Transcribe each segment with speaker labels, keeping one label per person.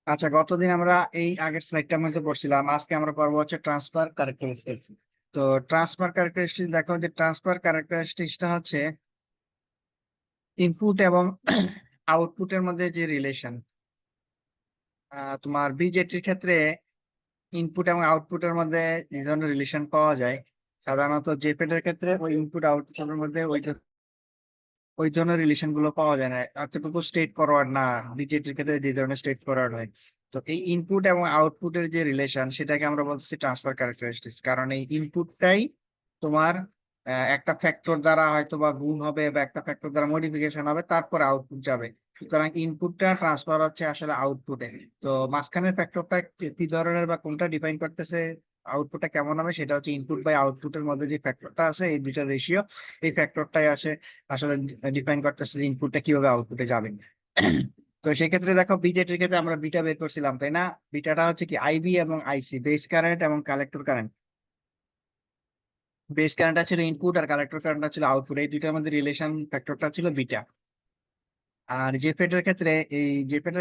Speaker 1: আচ্ছা, গতদিন আমরা এই আগের স্লাইডটার মধ্যে পড়ছিলাম, আজকে আমরা পড়বো হচ্ছে ট্রান্সফার ক্যারেক্টারিস্টিক্স। তো ট্রান্সফার ক্যারেক্টারিস্টিক্স দেখো, যে ট্রান্সফার ক্যারেক্টারিস্টিক্সটা হচ্ছে ইনপুট এবং আউটপুটের মধ্যে যে রিলেশন। তোমার বিজেটির ক্ষেত্রে ইনপুট এবং আউটপুটের মধ্যে এই ধরনের রিলেশন পাওয়া যায়। সাধারণত জেপেড এর ক্ষেত্রে ওই ইনপুট আউটপুটের মধ্যে ওই ধরনের রিলেশন গুলো পাওয়া যায় না, এতটুকু স্ট্রেট ফরওয়ার্ড না। বিজেটির ক্ষেত্রে যে ধরনের স্ট্রেট ফরওয়ার্ড হয়। তো এই ইনপুট এবং আউটপুটের যে রিলেশন, সেটাকে আমরা বলতেছি ট্রান্সফার ক্যারেক্টারিস্টিক্স। কারণ এই ইনপুটটাই তোমার একটা ফ্যাক্টর দ্বারা হয়তো বা গুণ হবে, বা একটা ফ্যাক্টর দ্বারা মডিফিকেশন হবে, তারপরে আউটপুট যাবে। সুতরাং ইনপুটটা ট্রান্সফার হচ্ছে আসলে আউটপুটে। তো মাঝখানের ফ্যাক্টরটা কি ধরনের বা কোনটা ডিফাইন করতেছে আউটপুটটা কেমন হবে, সেটা হচ্ছে ইনপুট বাই আউটপুটের মধ্যে যে ফ্যাক্টরটা আছে, এই দুইটা রেশিও, এই ফ্যাক্টরটাই আসে আসলে ডিফাইন করতেছে যে ইনপুটটা কিভাবে আউটপুটে যাবে। তো সেক্ষেত্রে দেখো, বিজেটির ক্ষেত্রে আমরা বিটা বের করছিলাম, তাই না? বিটাটা হচ্ছে কি আইবি এবং আইসি, বেস কারেন্ট এবং কালেক্টর কারেন্ট। বেস কারেন্টটা ছিল ইনপুট আর কালেক্টর কারেন্টটা ছিল আউটপুট, এই দুইটার মধ্যে রিলেশন ফ্যাক্টরটা ছিল বিটা। আর জেফেটের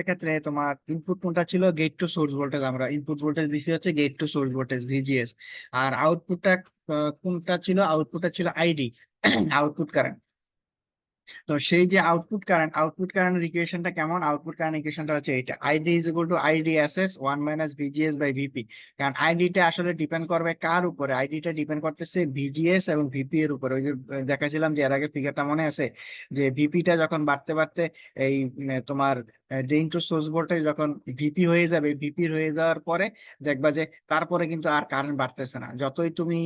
Speaker 1: ক্ষেত্রে, তোমার ইনপুট কোনটা ছিল, গেট টু সোর্স ভোল্টেজ, আমরা ইনপুট ভোল্টেজ দিছি হচ্ছে gate to source voltage VGS. আর আউটপুটটা কোনটা ছিল, আউটপুটটা ছিল আইডি, আউটপুট কারেন্ট। তো সেই যে আউটপুট কারেন্ট ইকুয়েশনটা কেমন, আউটপুট কারেন্ট ইকুয়েশনটা হচ্ছে এটা, ID is equal to ID SS 1 minus VGS by VP. কারণ আইডিটা আসলে ডিপেন্ড করবে কার উপরে, আইডিটা ডিপেন্ড করতেছে ভিজিএস এবং ভিপি এর উপরে। ওই যে দেখাছিলাম যে এর আগে ফিগারটা মনে আছে, যে ভিপিটা যখন বাড়তে বাড়তে এই তোমার ড্রেন টু সোর্স ভোল্টেজ যখন ভিপি হয়ে যাবে, ভিপি হয়ে যাওয়ার পরে দেখবা যে তারপরে কিন্তু আর কারেন্ট বাড়তেছে না। যতই তুমি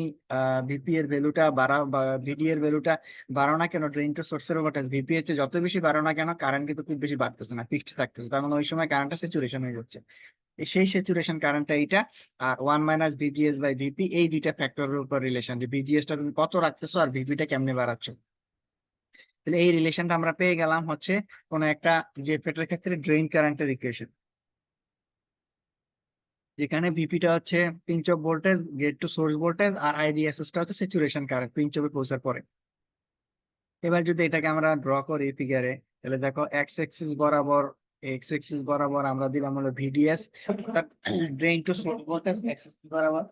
Speaker 1: ভিপি এর ভ্যালুটা বাড়াও বা ভিডি এর ভ্যালুটা বাড়ো না কেন, ড্রেন টু সোর্সের ভোল্টেজ ভিপি হচ্ছে যত বেশি বাড়ো না কেন, কারেন্ট কিন্তু খুব বেশি বাড়তেছে না, ফিক্সড থাকতেছে। তার মানে ওই সময় কারেন্টটা স্যাচুরেশন হয়ে যাচ্ছে। সেই স্যাচুরেশন কারেন্টটা এইটা। আর 1 মাইনাস ভিজিএস বাই ভিপি, এই দুইটা ফ্যাক্টরের উপর রিলেশন, যে ভিজিএস টা তুমি কত রাখতেছো আর ভিপিটা কেমনে বাড়াচ্ছ। তাহলে এই রিলেশনটা আমরা পেয়ে গেলাম হচ্ছে কোন একটা জেফেটের ক্ষেত্রে ড্রেন কারেন্টের ইকুয়েশন, যেখানে ভিপিটা হচ্ছে pinch off voltage, gate to source voltage, আর আইডিএসএস টা হচ্ছে স্যাচুরেশন কারেন্ট পিঞ্চ অফে পৌঁছার পরে। এবার যদি এটাকে আমরা ড্র করি ফিগারে, তাহলে দেখো এক্স এক্সিস বরাবর আমরা দিলাম হলো VDS, drain to source voltage X axis বরাবর,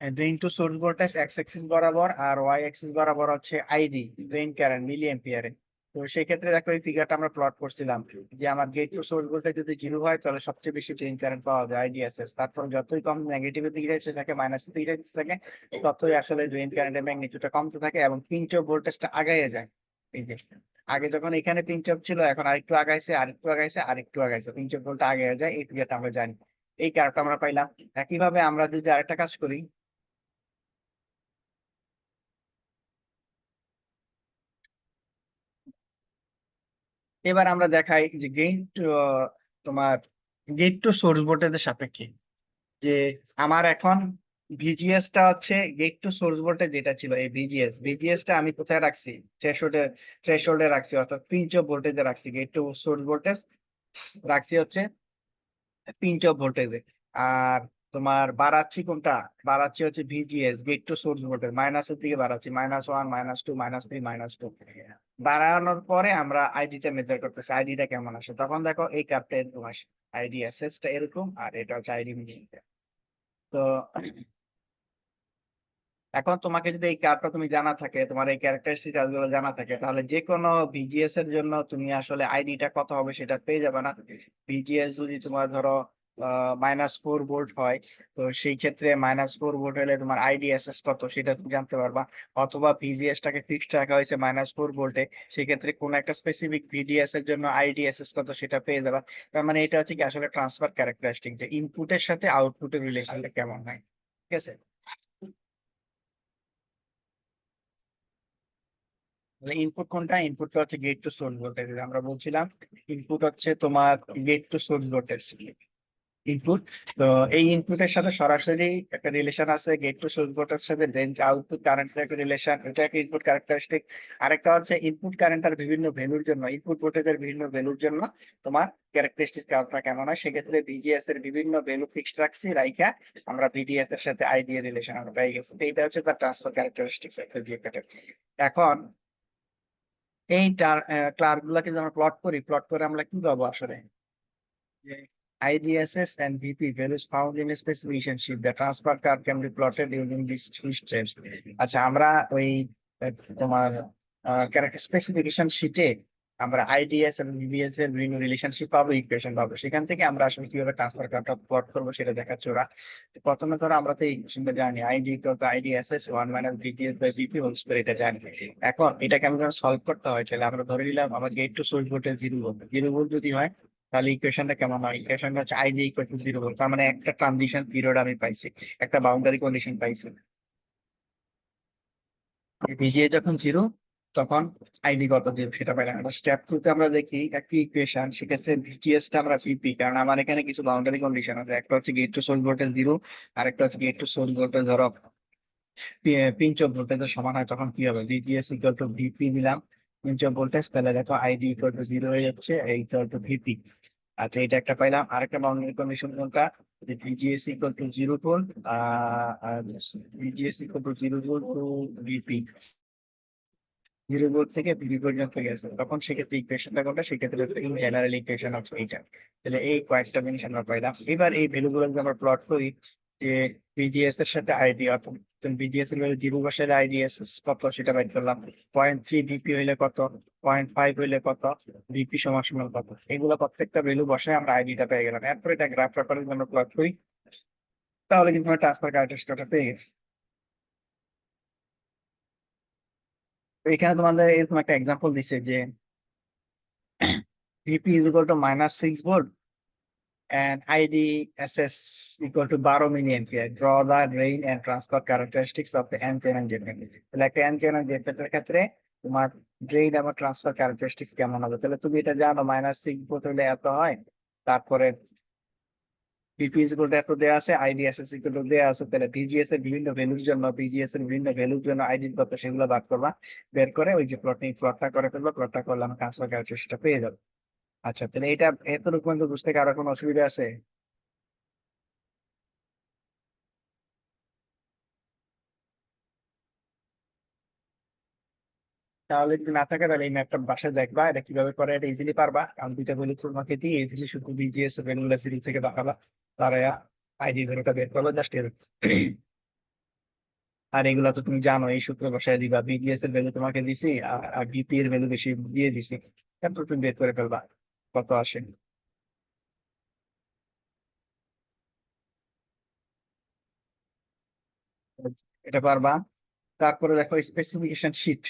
Speaker 1: drain to source voltage X axis বরাবর, আর ওয়াই এক্সিস বরাবর হচ্ছে আইডি, ড্রেন কারেন্ট মিলি এম্পিয়ারে। তো সেই ক্ষেত্রে দেখো এই ফিগারটা আমরা প্লট করছিলাম, যে আমার গেট টু সোর্স ভোল্টেজ যদি 0 হয়, তাহলে সবচেয়ে বেশি ড্রেন কারেন্ট পাওয়া যায় আইডিএসএস। তারপর যতই কম নেগেটিভের দিকে যাইতে থাকে, মাইনাসের দিকে যাইতে থাকে, ততই আসলে ড্রেন কারেন্টের ম্যাগনিটিউডটা কমতে থাকে এবং পিঞ্চ অফ ভোল্টেজটা আগাইয়ে যায়। এই যে আগে যখন এখানে পিঞ্চ অফ ছিল, এখন আরেকটু আগাইছে, আরেকটু আগাইছে, আরেকটু আগাইছে, পিঞ্চ অফ ভোল্ট আগে যায়, এই ফিগারটা আমরা জানি। এই কারণটা আমরা পাইলাম। একইভাবে আমরা যদি আরেকটা কাজ করি, এবার আমরা দেখাই যে তোমার গেট টু সোর্স ভোল্টেজের সাপেক্ষে, যে আমার এখন ভিজিএস টা হচ্ছে গেট টু সোর্স ভোল্টেজ যেটা ছিল, এই ভিজিএস টা আমি কোথায় রাখছি, থ্রেশহোল্ডে থ্রেশহোল্ডে রাখছি, অর্থাৎ পিঞ্চ অফ ভোল্টেজে রাখছি। গেট টু সোর্স ভোল্টেজ রাখছি হচ্ছে পিঞ্চ অফ ভোল্টেজে। আর তোমার বাড়াচ্ছি কোনটা, বাড়াচ্ছি হচ্ছে VGS, gate to source voltage মাইনাসের দিকে বাড়াচ্ছি, -1 -2 -3 -2। বাড়ানোর পরে আমরা আইডিটা মেজার করতেছি, আইডিটা কেমন আসে। তখন দেখো এই কার্ভটা এরকম আসে, আইডি এসএস টা এরকম, আর এটা হচ্ছে আইডি মিডিয়ান। তো এখন তোমাকে যদি এই কার্ভটা তুমি জানা থাকে, তোমার এই ক্যারেক্টারিস্টিক গুলো জানা থাকে, তাহলে যে কোনো ভিজিএস এর জন্য তুমি আসলে আইডিটা কত হবে সেটা পেয়ে যাবে না। ভিজিএস যদি তোমার ধরো -4 ভোল্ট হয়, তো সেই ক্ষেত্রে -4 ভোল্ট হলে তোমার আইডিএসএস কত সেটা তুমি জানতে পারবা। অথবা ভিজিএস টাকে ফিক্সড রাখা হয়েছে -4 ভোল্টে, সেক্ষেত্রে কোন একটা স্পেসিফিক ভিডিএস এর জন্য আইডিএসএস কত সেটা পেয়ে যাবা। তার মানে এটা হচ্ছে কি আসলে ট্রান্সফার ক্যারেক্টারিস্টিক, যে ইনপুটের সাথে আউটপুটের রিলেশনটা কেমন হয়। ঠিক আছে? ইনপুট কোনটা, ইনপুটটা হচ্ছে গেট টু সোর্স ভোল্টেজ, আমরা বলছিলাম ইনপুট হচ্ছে তোমার gate to source voltage input. তো এই ইনপুটের সাথে সরাসরি একটা রিলেশন আছে, গেট টু সোর্স ভোল্টেজের সাথে ড্রেন আউটপুট কারেন্টের একটা রিলেশন, এটা একটা ইনপুট ক্যারেক্টারিস্টিক। আরেকটা হচ্ছে ইনপুট কারেন্টের বিভিন্ন ভ্যালুর জন্য, ইনপুট ভোল্টেজের বিভিন্ন ভ্যালুর জন্য তোমার ক্যারেক্টারিস্টিক কার্ভটা কেমন হয়। সেক্ষেত্রে ভিজিএস এর বিভিন্ন ভ্যালু ফিক্সড রাখছি, রাইখা আমরা ভিডিএস এর সাথে আইডি এর রিলেশন আমরা পেয়ে গেছি। তো এটা হচ্ছে তার ট্রান্সফার ক্যারেক্টারিস্টিক্স একটা দিয়ে। এখন এই ক্লার্ক গুলাকে যদি আমরা প্লট করি, প্লট করে আমরা কি পাবো আসলে? IDSS and VP values found in a specification sheet. The transfer card can be plotted using these three steps. আচ্ছা, আমরা ওই তোমার ক্যারেক্টার স্পেসিফিকেশন শিটে আমরা আইডিএস এবং ভিভিএস এর বিভিন্ন রিলেশনশিপ পাবো, ইকুয়েশন পাবো। সেখান থেকে আমরা আসলে কিভাবে ট্রান্সফার কার্ডটা প্লট করবো সেটা দেখাচ্ছে ওরা। প্রথমে ধরো আমরা তো এই ইকুয়েশনটা জানি, ID equal to IDSS 1 minus VTS by VP whole square, এটা জানি। এখন এটাকে আমরা সলভ করতে হয়, তাহলে আমরা ধরে নিলাম আমার gate to source voltage 0 volt. 0 volt যদি হয় তাহলে ইকুয়েশনটা কেমন হয়? ইকুয়েশনটা হচ্ছে আইডি ইকুয়াল টু 0 ভোল্ট। তার মানে একটা ট্রানজিশন পিরিয়ড আমি পাইছি, একটা বাউন্ডারি কন্ডিশন পাইছি। ভিজিএ যখন 0 তখন আইডি কত 0 সেটা পাইলাম। এবার স্টেপ 2 তে আমরা দেখি একই ইকুয়েশন, সেক্ষেত্রে ভিজিএস টা আমরা ভিপি, কারণ আমার এখানে কিছু বাউন্ডারি কন্ডিশন আছে। একটা হচ্ছে গেট টু সোর্স ভোল্টেজ 0, আর একটা হচ্ছে গেট টু সোর্স ভোল্টেজ ধরো পিঞ্চ অফ ভোল্টেজের সমান হয়, তখন কি হবে? ভিজিএস ইকুয়াল টু ভিপি নিলাম পিঞ্চ অফ ভোল্টেজ, তাহলে দেখো আইডি ইকুয়াল টু 0 হয়ে যাচ্ছে, ইকুয়াল টু ভিপি। আচ্ছা, এটা একটা পাইলাম। আরেকটা বাউন্ডারি কন্ডিশন কোনটা? ভিজিএস ইকুয়াল টু 0 ভোল্ট, আর VGS equal to 0 volt to VP, 0 volt থেকে ভিপি পর্যন্ত গেছে, তখন সেক্ষেত্রে ইকুয়েশনটা কোনটা? সেক্ষেত্রে ইন জেনারেল ইকুয়েশন হচ্ছে এইটা। তাহলে এই কয়েকটা জিনিস আমরা পাইলাম। এবার এই ভ্যালু গুলো যদি আমরা প্লট করি, যে ভিজিএস এর সাথে আইডি, অর্থাৎ ভিজিএস এর ভ্যালু 0 বসালে আইডিএস কত সেটা বাইর করলাম, 0.3 ভিপি হইলে কত, 0.5 হইলে কত, ভিপি সমান সমান কত, এগুলো প্রত্যেকটা ভ্যালু বসায় আমরা আইডিটা পেয়ে গেলাম। এরপর এটা গ্রাফ পেপারে যদি আমরা প্লট করি, তাহলে কিন্তু আমরা ট্রান্সফার ক্যারেক্টারিস্টিকটা পেয়ে গেছি। তো এখানে তোমাদের এরকম একটা এক্সাম্পল দিচ্ছে যে VP is equal two -6 volt and IDSS equal to 12 milliampere. Draw the drain and transfer characteristics of the N-channel generator. তাহলে একটা N-channel generator ক্ষেত্রে তোমার ড্রেন এবং ট্রান্সফার ক্যারেক্টারিস্টিক্স কেমন হবে? তাহলে তুমি এটা জানো, -6 ভোল্ট হলে এত হয়, তারপরে VP ইকুয়াল টু এত দেয়া আছে, IDSS ইকুয়াল টু দেয়া আছে, তাহলে VGS এর বিভিন্ন ভ্যালুর জন্য, VGS এর বিভিন্ন ভ্যালুর জন্য আইডি কত সেগুলো ভাগ করবা, বের করে ওই যে প্লটটা করে ফেলবা, প্লটটা করলে আমরা ট্রান্সফার ক্যারেক্টারিস্টিক্সটা পেয়ে যাবো। আচ্ছা, তাহলে এটা এতটুকু পর্যন্ত বুঝতে কি আরো কোনো অসুবিধা আছে? তাহলে যদি না থাকে তাহলে এই ম্যাপটা বাসায় দেখবা, এটা কিভাবে করে এটা ইজিলি পারবা, কারণ দুইটা ভ্যালু তোমাকে দিয়ে এসেছি, শুধু বিজিএস ভ্যালুগুলো সিরিজ থেকে দেখাবা, তারা আইডি ভ্যালুটা বের করলো জাস্ট এর। আর এগুলা তো তুমি জানো, এই সূত্র বসায় দিবা, বিজিএস এর ভ্যালু তোমাকে দিছি আর বিপি এর ভ্যালু বেশি দিয়ে দিছি, তারপর তুমি বের করে ফেলবা কত আসে। এটা পারবা। তারপরে দেখো স্পেসিফিকেশন শিট,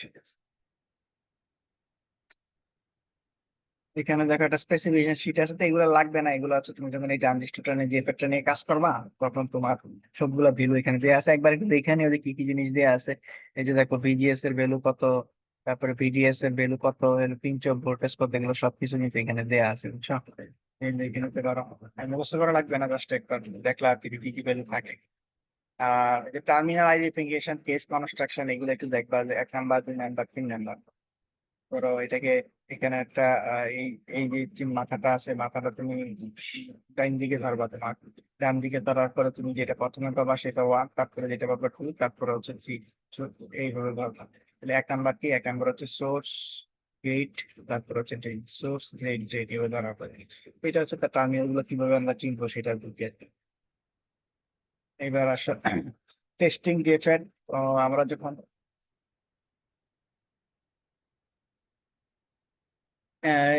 Speaker 1: এখানে দেখো একটা স্পেসিফিকেশন শিট আছে, তো এগুলো লাগবে না, এগুলো হচ্ছে তুমি যখন এই ট্রানজিস্টরটা নিয়ে যে ফ্যাক্টর নিয়ে কাজ করবা, তখন তোমার সবগুলা ভ্যালু এখানে দেওয়া আছে। একবার একটু দেখে নিও যে কি কি জিনিস দেওয়া আছে। এই যে দেখো ভিজিএস এর ভ্যালু কত, তারপরে ভিডিএস এর ভ্যালু কত, পিঞ্চ অফ ভোল্টেজ কত, এগুলো সবকিছু নিতে এখানে দেওয়া আছে, বুঝছো? এই দেখে নিতে পারো, আর মুখস্থ করা লাগবে না, জাস্ট একবার দেখলা আর কি কি কি ভ্যালু থাকে। আর এই যে টার্মিনাল আইডেন্টিফিকেশন, কেস কনস্ট্রাকশন, এগুলো একটু দেখবা, যে 1 নাম্বার 2 নাম্বার 3 নাম্বার। ধরো এটাকে এখানে একটা এই এই যে মাথাটা আছে, মাথাটা তুমি ডাইন দিকে ধরবা, তোমার ডান দিকে ধরার পরে তুমি যেটা প্রথমে পাবা সেটা 1, তারপরে যেটা পাবা 2, তারপরে হচ্ছে 3, এইভাবে ধরবা। তাহলে 1 নাম্বার কি? 1 নাম্বার হচ্ছে সোর্স গেট, তারপর হচ্ছে ড্রেন, সোর্স গেট ড্রেন, এভাবে ধরার পরে এটা হচ্ছে তার টার্মিনাল গুলো কিভাবে আমরা চিনবো সেটা বুঝে। এবার আসো টেস্টিং গেটের। আমরা যখন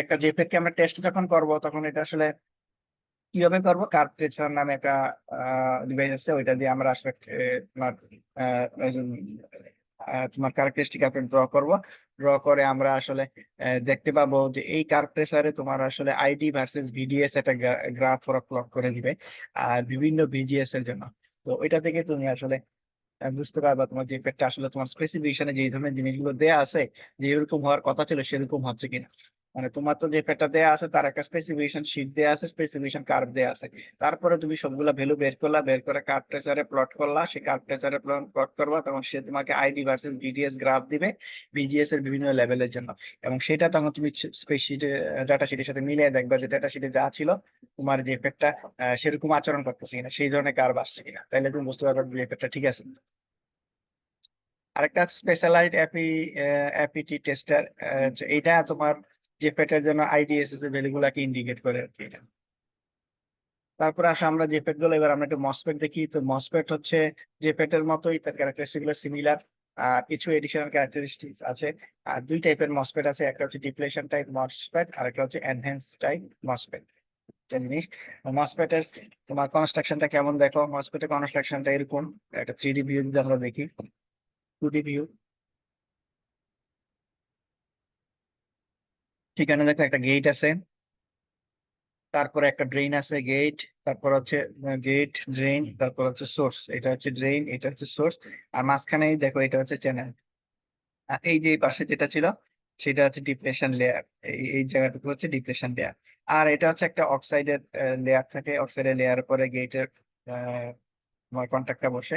Speaker 1: একটা জেপেটকে আমরা টেস্ট যখন করব, তখন এটা আসলে কিভাবে করবো? কার্ভেচার নামে একটা ডিভাইস আছে, ওইটা দিয়ে আমরা আসলে তোমার এই যে, তোমার ক্যারেক্টারিস্টিক আপনি ড্র করব। ড্র করে আমরা আসলে দেখতে পাবো যে এই কার্ভেচারে তোমার আসলে আইডি ভার্সেস ভিডিএস একটা গ্রাফ ওরা প্লট করে দিবে, আর বিভিন্ন ভিজিএস এর জন্য। তো ওইটা থেকে তুমি আসলে বুঝতে পারবা তোমার যে পেটটা আসলে তোমার স্পেসিফিকেশনে যে ধরনের জিনিসগুলো দেয়া আছে, যে এরকম হওয়ার কথা ছিল সেরকম হচ্ছে কিনা। মানে তোমার তো যে পেটটা দেয়া আছে তার একটা স্পেসিফিকেশন শীট দেয়া আছে, স্পেসিফিকেশন কার্ভ দেয়া আছে, তারপরে তুমি সবগুলা ভ্যালু বের করলা, বের করে কার্ভ ট্রেসারে প্লট করলা, সেই কার্ভ ট্রেসারে প্লট করবা, তখন সে তোমাকে আইডি ভার্সেস ভিডিএস গ্রাফ দিবে ভিজিএস এর বিভিন্ন লেভেলের জন্য। এবং সেটা তখন তুমি স্প্রেডশিটে, ডাটা শিটের সাথে মিলিয়ে দেখবা যে ডাটা শিটে যা ছিল তোমার যে পেটটা সেরকম আচরণ করতেছে কিনা, সেই ধরনের কার্ভ আসছে কিনা, তাহলে তুমি বুঝতে পারবে যে পেটটা ঠিক আছে। আরেকটা স্পেশালাইজড এপিটি টেস্টার, এটা তোমার জেফেট এর জন্য আইডিএসএস এর ভ্যালুগুলাকে ইন্ডিকেট করে আর কি এটা। তারপরে আসলে আমরা জেফেট গুলো এবার আমরা একটা মসফেট দেখি। তো মসফেট হচ্ছে জেফেট এর মতোই, তার ক্যারেক্টারিস্টিক গুলো সিমিলার, আর কিছু এডিশনাল ক্যারেক্টারিস্টিক্স আছে। আর দুই টাইপের মসফেট আছে, একটা হচ্ছে ডিপ্লেশন টাইপ মসফেট আর একটা হচ্ছে এনহ্যান্স টাইপ মসফেট। জিনিস মসফেটের তোমার কনস্ট্রাকশনটা কেমন দেখো, মসফেটের কনস্ট্রাকশনটা এরকম। একটা 3D ভিউ যদি আমরা দেখি, 2D ভিউ, সেখানে দেখো একটা গেট আছে, তারপরে একটা ড্রেন আছে, গেট, তারপর হচ্ছে গেট, ড্রেন, তারপর হচ্ছে সোর্স। এটা হচ্ছে ড্রেন, এটা হচ্ছে সোর্স, আর মাঝখানে দেখো এটা হচ্ছে চ্যানেল। আর এই যে পাশে যেটা ছিল সেটা হচ্ছে ডিপ্রেশন লেয়ার, এই জায়গাটুকু হচ্ছে ডিপ্রেশন লেয়ার। আর এটা হচ্ছে একটা অক্সাইডের লেয়ার থাকে, অক্সাইডের লেয়ার পরে গেটের তোমার কন্ট্যাক্টটা বসে।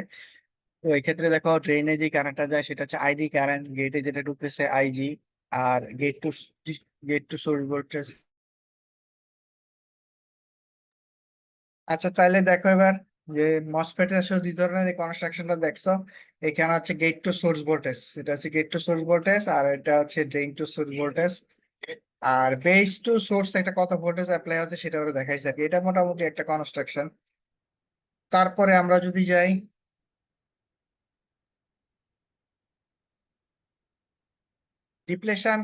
Speaker 1: তো এই ক্ষেত্রে দেখো ড্রেনে যে কারেন্টটা যায় সেটা হচ্ছে আইডি কারেন্ট, গেটে যেটা ঢুকতেছে আইজি, আর গেট টু সোর্স ভোল্টেজ। আচ্ছা তাহলে দেখো এবার যে মসফেটের আসলে দুই ধরনের এই কনস্ট্রাকশনটা দেখছো। এখানে হচ্ছে গেট টু সোর্স ভোল্টেজ, এটা হচ্ছে গেট টু সোর্স ভোল্টেজ, আর এটা হচ্ছে ড্রেন টু সোর্স ভোল্টেজ। আর বেস টু সোর্স একটা কত ভোল্টেজ অ্যাপ্লাই হচ্ছে সেটা ওরা দেখাইছে আর কি। এটা মোটামুটি একটা কনস্ট্রাকশন। তারপরে আমরা যদি যাই ডিপ্লেশন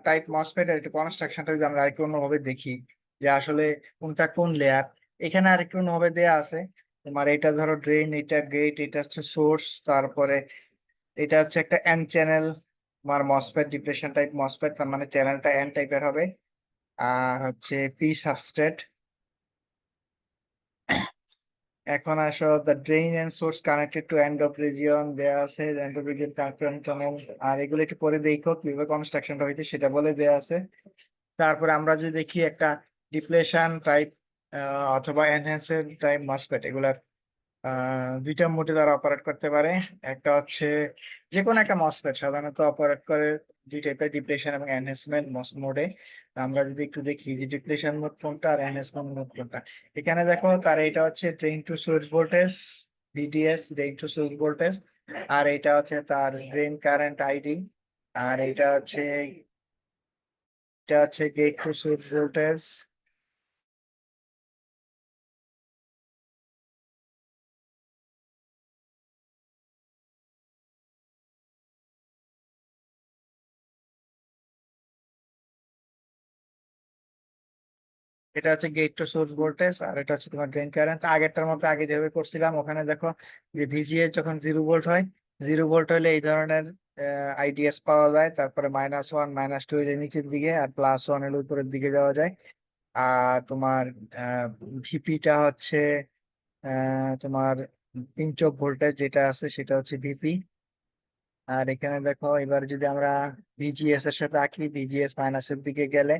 Speaker 1: টাইপ মসফেটের একটু কনস্ট্রাকশনটা যদি আমরা আরেকটু অন্যভাবে দেখি, যে আসলে কোনটা কোন লেয়ার, এখানে আরেকটু অন্যভাবে দেয়া আছে। তোমার এটা ধরো ড্রেন, এটা গেট, এটা হচ্ছে সোর্স, তারপরে এটা হচ্ছে একটা এন চ্যানেল তোমার মসফেট, ডিপ্রেশন টাইপ মসফেট, তার মানে চ্যানেলটা এন টাইপের হবে। আর হচ্ছে পি সাবস্ট্রেট। এখন আসো the drain and source connected to end of region দেয়া আছে, end of region connected channel. আর এগুলো একটু পরে দেখো কিভাবে কনস্ট্রাকশনটা হয়েছে সেটা বলে দেয়া আছে। তারপরে আমরা যদি দেখি একটা ডিপ্লেশন টাইপ অথবা এনহ্যান্সের টাইপ মসফেট, এগুলার দুইটা মোডে তারা অপারেট করতে পারে। একটা হচ্ছে যে কোনো একটা মসফেট সাধারণত অপারেট করে দুই টাইপের, ডিপ্লেশন এবং এনহ্যান্সমেন্ট মোডে। আমরা যদি একটু দেখি যে ডিপ্লেশন মোড কোনটা আর এনহ্যান্সমেন্ট মোড কোনটা। এখানে দেখো তার এটা হচ্ছে drain to source voltage, DTS, drain to source voltage. আর এটা হচ্ছে তার ড্রেন কারেন্ট আইডি। আর এটা হচ্ছে গেট টু সোর্স ভোল্টেজ। এটা হচ্ছে গেট টু সোর্স ভোল্টেজ, আর এটা হচ্ছে তোমার ড্রেন কারেন্ট। আগেরটার মতো আগে যেভাবে করছিলাম ওখানে দেখো যে ভিজিএস যখন 0 ভোল্ট হয়, 0 ভোল্ট হলে এই ধরনের আইডিএস পাওয়া যায়। তারপরে -1 -2 এর নিচের দিকে, আর +1 এর উপরের দিকে যাওয়া যায়। আর তোমার ভিপিটা হচ্ছে তোমার পিঞ্চ অফ ভোল্টেজ যেটা আছে সেটা হচ্ছে ভিপি। আর এখানে দেখো এবার যদি আমরা ভিজিএস এর সাথে আঁকি, ভিজিএস মাইনাসের দিকে গেলে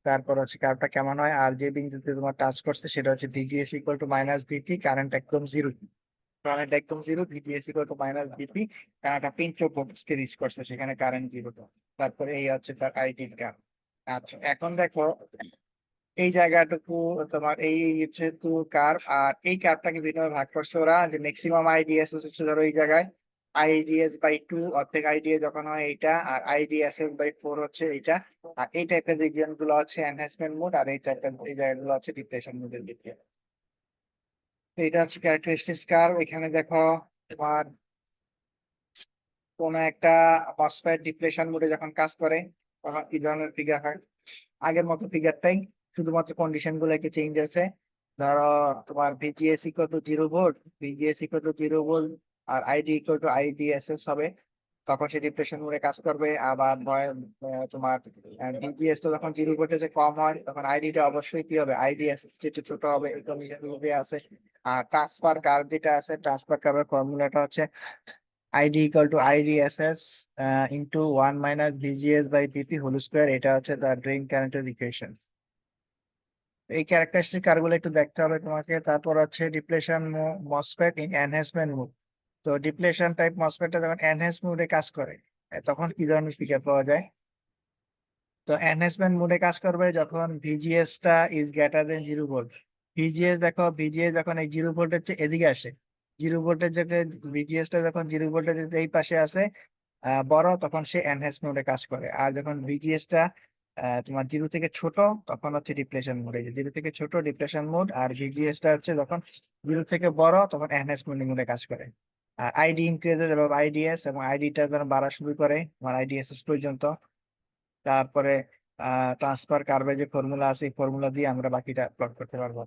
Speaker 1: তারপর হচ্ছে কার্ভটা কেমন হয়। আর যে বিন্দুতে তোমার টাচ করছে সেটা হচ্ছে VGS equal to minus VP, current একদম জিরো, কারেন্ট একদম zero, VGS equal to minus VP, কারণ একটা পিঞ্চ অফ ভোল্টেজ কে রিচ করছে সেখানে কারেন্ট জিরো। তারপরে এই হচ্ছে তার আইডি কার্ভ। আচ্ছা এখন দেখো এই জায়গাটুকু তোমার এই হচ্ছে টু কার্ভ, আর এই কার্ভটাকে ভিন্নভাবে ভাগ করছে ওরা, যে ম্যাক্সিমাম আইডিএস হচ্ছে ধরো এই জায়গায় আইডিএস/2, অর্ধেক আইডিএস যখন হয় এইটা, আর আইডিএস/4 হচ্ছে এইটা। আর এই টাইপের রিজিয়ন গুলো হচ্ছে এনহ্যান্সমেন্ট মোড, আর এই টাইপের এই জায়গাগুলো হচ্ছে ডিপ্রেশন মোডের দিকে। তো এটা হচ্ছে ক্যারেক্টারিস্টিক্স কার্ভ। এখানে দেখো তোমার কোন একটা মসফেট ডিপ্রেশন মোডে যখন কাজ করে তখন কি ধরনের ফিগার হয়, আগের মতো ফিগারটাই, শুধুমাত্র কন্ডিশন গুলো একটু চেঞ্জ আছে। ধরো তোমার VGS equal to 0 volt, VGS equal to 0 volt, আর আইডি ইকুয়াল টু আইডিএসএস হবে, তখন সে ডিপ্রেশন মোডে কাজ করবে। আবার তোমার ভিজিএস টা যখন 0 ভোল্টেজে কম হয় তখন আইডিটা অবশ্যই কি হবে, আইডিএসএস যেটা ছোট হবে, এই কন্ডিশন আছে। আর ট্রান্সফার কার্ভ যেটা আছে, ট্রান্সফার কার্ভের ফর্মুলাটা হচ্ছে ID equal to IDSS into 1 - VGS VP whole square. এটা হচ্ছে তার ড্রেন কারেন্টের ইকুয়েশন। এই ক্যারেক্টারিস্টিক কার্ভগুলো একটু দেখতে হবে তোমাকে। তারপর হচ্ছে depletion MOSFET in enhancement mode. তো ডিপ্লেশন টাইপ মসফেটটা যখন এনহ্যান্স মোডে কাজ করে তখন কি ধরনের ফিগার পাওয়া যায়। তো এনহ্যান্সমেন্ট মোডে কাজ করবে যখন ভিজিএস টা is greater than 0 volt. VGS দেখো, ভিজিএস যখন এই 0 ভোল্টের চেয়ে এদিকে আসে জিরো ভোল্টেজ থেকে ভিজিএস টা যখন জিরো ভোল্টেজ এই পাশে আছে বড়, তখন সে এনহ্যান্স মোডে কাজ করে। আর যখন ভিজিএস টা তোমার জিরো থেকে ছোট, তখন হচ্ছে ডিপ্লেশন মোড। এই যে জিরো থেকে ছোট ডিপ্লেশন মোড, আর ভিজিএস টা হচ্ছে যখন জিরো থেকে বড় তখন এনহ্যান্স মোডে কাজ করে। আর আইডি ইনক্রিজেস এবং আইডিএস, এবং আইডিটা যখন বাড়া শুরু করে আমার আইডিএসএস পর্যন্ত, তারপরে ট্রান্সফার কার্ভে যে ফর্মুলা আছে এই ফর্মুলা দিয়ে আমরা বাকিটা প্লট করতে পারবো।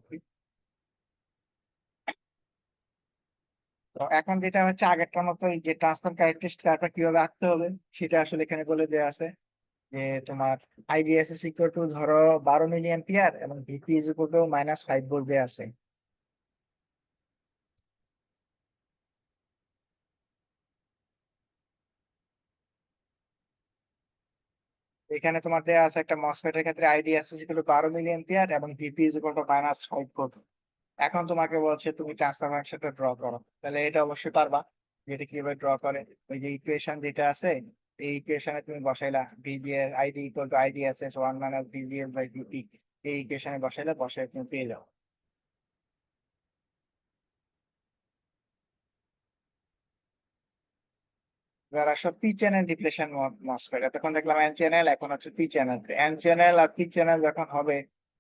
Speaker 1: তো এখন যেটা হচ্ছে আগেরটার মতো এই যে ট্রান্সফার ক্যারেক্টারিস্টিক কার্ভটা কিভাবে আঁকতে হবে সেটা আসলে এখানে বলে দেওয়া আছে। যে তোমার আইডিএসএস ইকুয়াল টু ধরো 12 মিলি অ্যাম্পিয়ার এবং VP is equal to -5 volt দেওয়া আছে। এখানে তোমার দেওয়া আছে একটা মসফেটের ক্ষেত্রে IDSS equal to 12 milli ampere এবং VP is equal to -5 volt. এখন তোমাকে বলছে তুমি ট্রান্সফার ফাংশনটা ড্র করো, তাহলে এটা অবশ্যই পারবা। যেটা কিভাবে ড্র করে, ওই যে ইকুয়েশন যেটা আছে এই ইকুয়েশনে তুমি বসাইলা VGS ID equal to IDSS 1 - VGS VP, এই ইকুয়েশনে বসাইলে বসাই তুমি পেয়ে যাও। এবার আসো পি চ্যানেল ডিপ্লেশন মসফেট। এতক্ষণ দেখলাম এন চ্যানেল, এখন হচ্ছে পি চ্যানেল। এন চ্যানেল আর পি চ্যানেল যখন হবে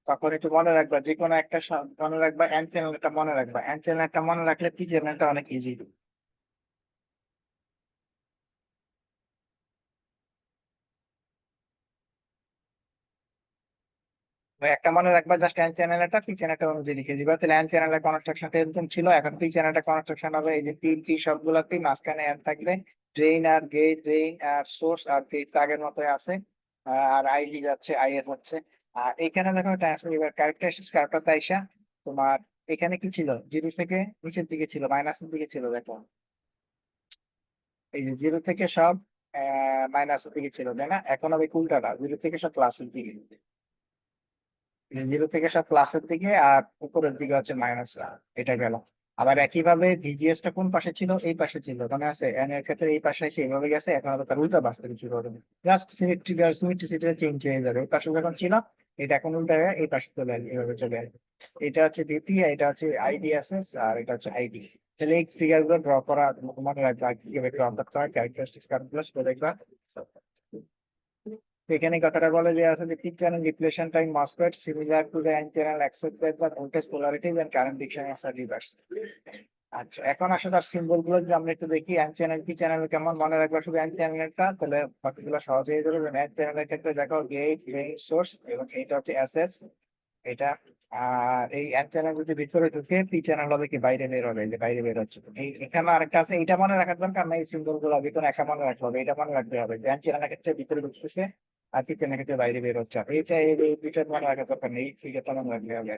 Speaker 1: তখন একটু মনে রাখবা, যে কোনো একটা মনে রাখবা, এন চ্যানেলটা মনে রাখবা। এন চ্যানেলটা মনে রাখলে পি চ্যানেলটা অনেক ইজি। একটা মনে রাখবা, জাস্ট এন চ্যানেলটা পি চ্যানেলটা অনুযায়ী লিখে দিবা, তাহলে এন চ্যানেলের কনস্ট্রাকশনটা এরকম ছিল। এখন পি চ্যানেলটা কনস্ট্রাকশন হবে এই যে পি টি সবগুলাতেই মাঝখানে এন থাকবে। ড্রেন আর গেট, ড্রেন আর সোর্স আর গেট আগের মতোই আছে। আর আইডি যাচ্ছে, আইএস হচ্ছে। আর এখানে দেখো ট্রান্সফার এবার ক্যারেক্টারিস্টিক্স কার্ভটা তাইসা তোমার এখানে কি ছিল, জিরো থেকে নিচের দিকে ছিল, মাইনাসের দিকে ছিল। দেখো এই যে জিরো থেকে সব মাইনাসের দিকে ছিল, তাই না? এখন হবে উল্টাটা, জিরো থেকে সব প্লাসের দিকে। জিরো থেকে সব প্লাসের দিকে আর উপরের দিকে হচ্ছে মাইনাস। এটা গেল। আবার একইভাবে ভিজিএস টা কোন পাশে ছিল, এই পাশে ছিল, মানে আছে এন এর ক্ষেত্রে এই পাশে এসে এইভাবে গেছে, এখন আবার তার উল্টা পাশ থেকে শুরু হবে। জাস্ট সিমেট্রিসিটি চেঞ্জ হয়ে যাবে। এই পাশে যখন ছিল এটা এখন উল্টা হয়ে এই পাশে চলে আসবে, এইভাবে চলে আসবে। এটা হচ্ছে ভিপি, এটা হচ্ছে আইডিএসএস, আর এটা হচ্ছে আইডি। তাহলে এই ফিগার গুলো ড্র করা মনে রাখবে কিভাবে ড্র করতে হয়, ক্যারেক্টারিস্টিক্স কার্ভগুলো সেটা দেখবা। তো এখানে কথাটা বলে যে আছে যে P channel depletion type MOSFET similar to the n channel except that the voltage polarities and current dictions are reversed। আচ্ছা, এখন আসলে তার সিম্বল গুলো যদি আমরা একটু দেখি, এন চ্যানেল পি চ্যানেল কেমন মনে রাখবা, শুধু এন চ্যানেলটা, তাহলে বাকিগুলো সহজ হয়ে যাবে। এন চ্যানেলের ক্ষেত্রে দেখো গেট, ড্রেন, সোর্স, এবং এটা হচ্ছে এসএস, এটা। আর এই এন চ্যানেল যদি ভিতরে ঢুকে, পি চ্যানেল হবে কি বাইরে বের হবে, এই যে বাইরে বের হচ্ছে। এই এখানে আরেকটা আছে, এটা মনে রাখার দরকার নাই, সিম্বল গুলো ভিতরে একা মনে রাখতে হবে, এটা মনে রাখতে হবে। এন চ্যানেলের ক্ষেত্রে ভিতরে ঢুকতেছে আর পি চ্যানেলের ক্ষেত্রে বাইরে বের হচ্ছে। আর এইটা এই দুইটা মনে রাখার দরকার নেই, এই ফিগারটা মনে রাখতে হবে।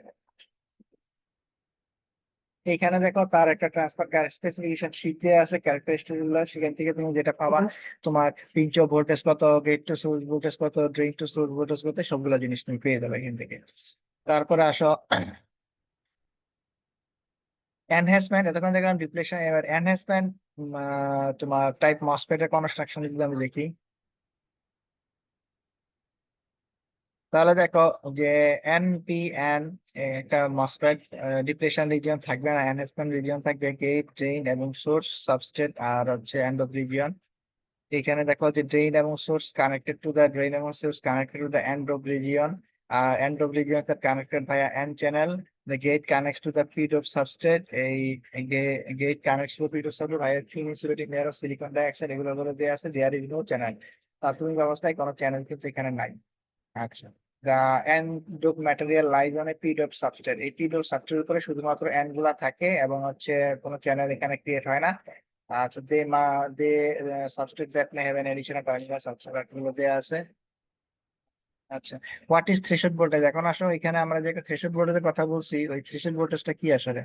Speaker 1: এখানে দেখো তার একটা ট্রান্সফার স্পেসিফিকেশন শীট দেওয়া আছে, ক্যারেক্টারিস্টিক গুলো সেখান থেকে তুমি যেটা পাবা, তোমার পিঞ্চ অফ ভোল্টেজ কত, গেট টু সোর্স ভোল্টেজ কত, ড্রেন টু সোর্স ভোল্টেজ কত, সবগুলো জিনিস তুমি পেয়ে যাবে এখান থেকে। তারপরে আসো এনহ্যান্সমেন্ট। এতক্ষণ দেখলাম ডিপ্লেশন, এবার এনহ্যান্সমেন্ট। তোমার টাইপ মসফেট এর কনস্ট্রাকশন যদি আমি দেখি, তাহলে দেখো যে এনপিএন একটা মসফেট, ডিপ্লেশন রিজিয়ন থাকবে না, এনহ্যান্সমেন্ট রিজিয়ন থাকবে গেট, ড্রেন এবং সোর্স, সাবস্ট্রেট আর হচ্ছে এন্ড অফ রিজিয়ন। এখানে দেখো যে ড্রেন এবং source connected to the drain এবং source connected to the end of region. End of region connected ভাইয়া N channel. The gate connects to the feed of substrate. Gate connects to the feed of substrate via thin insulating layer of silicon dioxide. এগুলো বলে দেওয়া আছে, there is no channel। প্রাথমিক অবস্থায় কোনো channel কিন্তু এখানে নাই। আচ্ছা, the end of material lies on a feed of substrate। এই feed of substrate উপরে শুধুমাত্র এন্ড গুলা থাকে এবং হচ্ছে কোনো চ্যানেল এখানে ক্রিয়েট হয় না। আচ্ছা, the substrate that may have an additional terminal substrate গুলো দেয়া আছে। আচ্ছা, হোয়াট ইজ থ্রেশহোল্ড ভোল্টেজ। এখন আসো এখানে আমরা যে থ্রেশহোল্ড ভোল্টেজের কথা বলছি, ওই থ্রেশহোল্ড ভোল্টেজটা কি আসলে?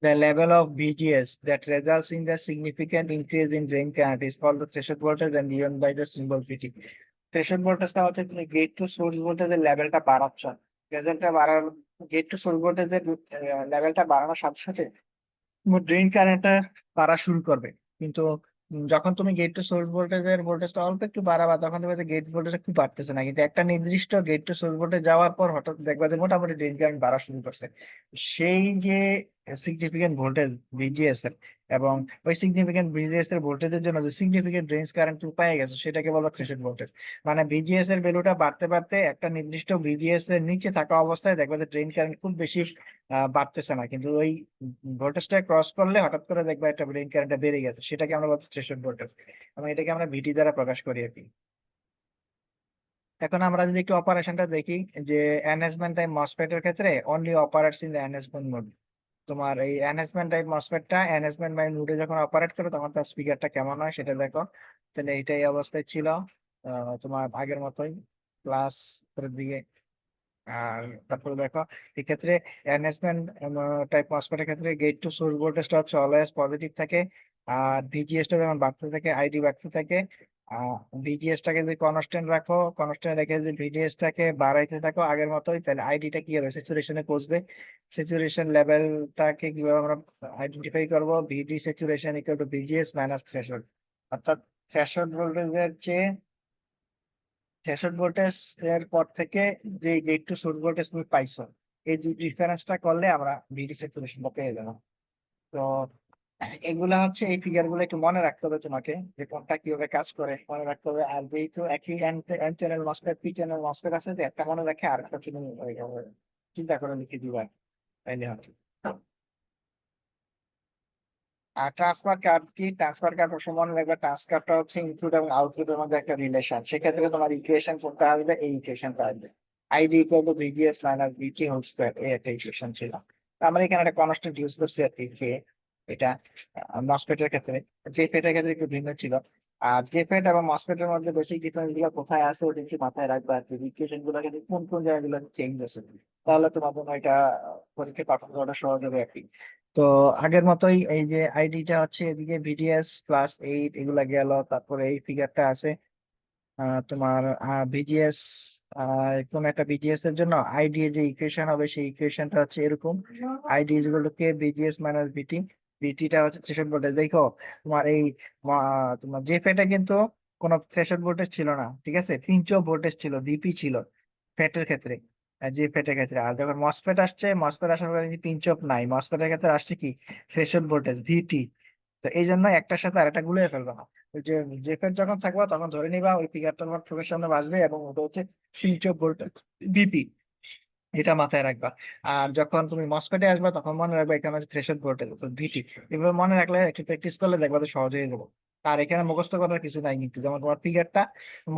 Speaker 1: The level of VGS that results in the significant increase in drain current is called the threshold voltage and given by the symbol VT। Threshold ভোল্টেজটা হচ্ছে তুমি গেট টু সোর্স ভোল্টেজের লেভেলটা বাড়াচ্ছ। লেভেলটা বাড়ার গেট টু সোর্স ভোল্টেজের লেভেলটা বাড়ানোর সাথে সাথে ড্রেন কারেন্টটা বাড়া শুরু করবে। কিন্তু যখন তুমি গেট টু সোর্স ভোল্টেজের ভোল্টেজটা অল্প একটু বাড়াবা, তখন দেখবে যে গেট ভোল্টেজ একটু বাড়তেছে না, কিন্তু একটা নির্দিষ্ট গেট টু সোর্স ভোল্টেজ যাওয়ার পর হঠাৎ দেখবা যে মোটামুটি ড্রেন কারেন্ট বাড়া শুরু করছে। সেই যে সিগনিফিকেন্ট ভোল্টেজ ভিজিএস এর, এবং ওই সিগনিফিকেন্ট ভিজিএস এর ভোল্টেজের জন্য যে সিগনিফিকেন্ট রেঞ্জ কারেন্ট তুমি পেয়ে গেছো, সেটাকে বলো থ্রেশহোল্ড ভোল্টেজ। মানে ভিজিএস এর ভ্যালুটা বাড়তে বাড়তে একটা নির্দিষ্ট ভিজিএস এর নিচে থাকা অবস্থায় দেখবা যে ড্রেন কারেন্ট খুব বেশি বাড়তেছে না, কিন্তু ওই ভোল্টেজটা ক্রস করলে হঠাৎ করে দেখবা একটা ড্রেন কারেন্টটা বেড়ে গেছে, সেটাকে আমরা বলছি থ্রেশহোল্ড ভোল্টেজ, এবং এটাকে আমরা ভিটি দ্বারা প্রকাশ করি আর কি। এখন আমরা যদি একটু অপারেশনটা দেখি, যে এনহ্যান্সমেন্ট টাইপ মসফেট এর ক্ষেত্রে only operates in the enhancement mode. তোমার এই এনহ্যান্সমেন্ট টাইপ মসফেটটা এনহ্যান্সমেন্ট বাই মোডে যখন অপারেট করে তখন তার স্পিকারটা কেমন হয় সেটা দেখো। তাহলে এইটাই অবস্থায় ছিল তোমার আগের মতোই, প্লাস এর দিকে। আর তারপরে দেখো এক্ষেত্রে এনহ্যান্সমেন্ট টাইপ মসফেটের ক্ষেত্রে গেট টু সোর্স ভোল্টেজটা হচ্ছে অলওয়েজ পজিটিভ থাকে, আর ভিজিএস টা যখন বাড়তে থাকে আইডি বাড়তে থাকে। ভিজিএস টাকে যদি কনস্ট্যান্ট রাখো, কনস্ট্যান্ট রেখে যদি ভিজিএস টাকে বাড়াইতে থাকো আগের মতোই, তাহলে আইডিটা কি হবে, স্যাচুরেশনে পৌঁছবে। স্যাচুরেশন লেভেলটাকে কিভাবে আমরা আইডেন্টিফাই করবো, VD saturation equal to VGS minus threshold. অর্থাৎ থ্রেশহোল্ড ভোল্টেজের চেয়ে থ্রেশহোল্ড ভোল্টেজ এর পর থেকে যে গেট টু সোর্স ভোল্টেজ তুমি পাইছো, এই দুই ডিফারেন্সটা করলে আমরা ভিডি স্যাচুরেশনটা পেয়ে যাবো। তো এগুলা হচ্ছে, এই ফিগার গুলো একটু মনে রাখতে হবে তোমাকে, যে কোনটা কিভাবে কাজ করে মনে রাখতে হবে। আর যেহেতু একই N channel MOSFET P channel MOSFET আছে, যে একটা মনে রাখে আর একটা তুমি চিন্তা করে লিখে দিবা, তাইলে হবে। আর ট্রান্সফার কার্ভ কি, ট্রান্সফার কার্ভ সবসময় মনে রাখবে, ট্রান্সফারটা হচ্ছে ইনপুট এবং আউটপুটের মধ্যে একটা রিলেশন। সেক্ষেত্রে তোমার ইকুয়েশন কোনটা আসবে, এই ইকুয়েশনটা আসবে, ID equal to VDS minus VT whole square, এই একটা ইকুয়েশন ছিল। তো আমরা এখানে একটা কনস্ট্যান্ট ইউজ করছি আর কি, যে এটা মসফেটের ক্ষেত্রে, জেফেটের ক্ষেত্রে একটু ভিন্ন ছিল। আর জেফেট এবং মসফেটের মধ্যে বেসিক ডিফারেন্স গুলো কোথায় আছে ওটা একটু মাথায় রাখবে আর কি, ইকুয়েশন গুলো কিন্তু কোন কোন জায়গাগুলো চেঞ্জ আছে, তাহলে তোমার জন্য এটা পরীক্ষায় পাঠানো করাটা সহজ হবে আর কি। তো আগের মতোই এই যে আইডিটা হচ্ছে এদিকে ভিডিএস প্লাস 8 এগুলা গেল, তারপরে এই ফিগারটা আছে তোমার ভিজিএস, কোন একটা ভিজিএস এর জন্য আইডি এর যে ইকুয়েশন হবে সেই ইকুয়েশনটা হচ্ছে এরকম, ID is equal to K VGS minus VT. ভিটিটা হচ্ছে থ্রেশহোল্ড ভোল্টেজ। দেখো তোমার এই তোমার জেফেটা কিন্তু কোনো থ্রেশহোল্ড ভোল্টেজ ছিল না, ঠিক আছে, পিঞ্চ অফ ভোল্টেজ ছিল, ভিপি ছিল ফ্যাটের ক্ষেত্রে, যে ফ্যাটের ক্ষেত্রে। আর যখন মসফেট আসছে, মসফেট আসার পরে পিঞ্চ অফ নাই, মসফেটের ক্ষেত্রে আসছে কি থ্রেশহোল্ড ভোল্টেজ ভিটি। তো এই জন্য একটার সাথে আরেকটা গুলিয়ে ফেলবে না। ওই যে জেফের যখন থাকবা তখন ধরে নিবা ওই ফিগারটা তোমার চোখের সামনে ভাসবে, এবং ওটা হচ্ছে পিঞ্চ অফ ভোল্টেজ ভিপি, এটা মাথায় রাখবা। আর যখন তুমি মসফেটে আসবা তখন মনে রাখবা এখানে হচ্ছে থ্রেশহোল্ড ভোল্টেজ ভিটি। এভাবে মনে রাখলে একটু প্র্যাকটিস করলে দেখবা তো সহজ হয়ে যাবে। আর এখানে মুখস্থ করার কিছু নাই, কিন্তু যেমন তোমার ফিগারটা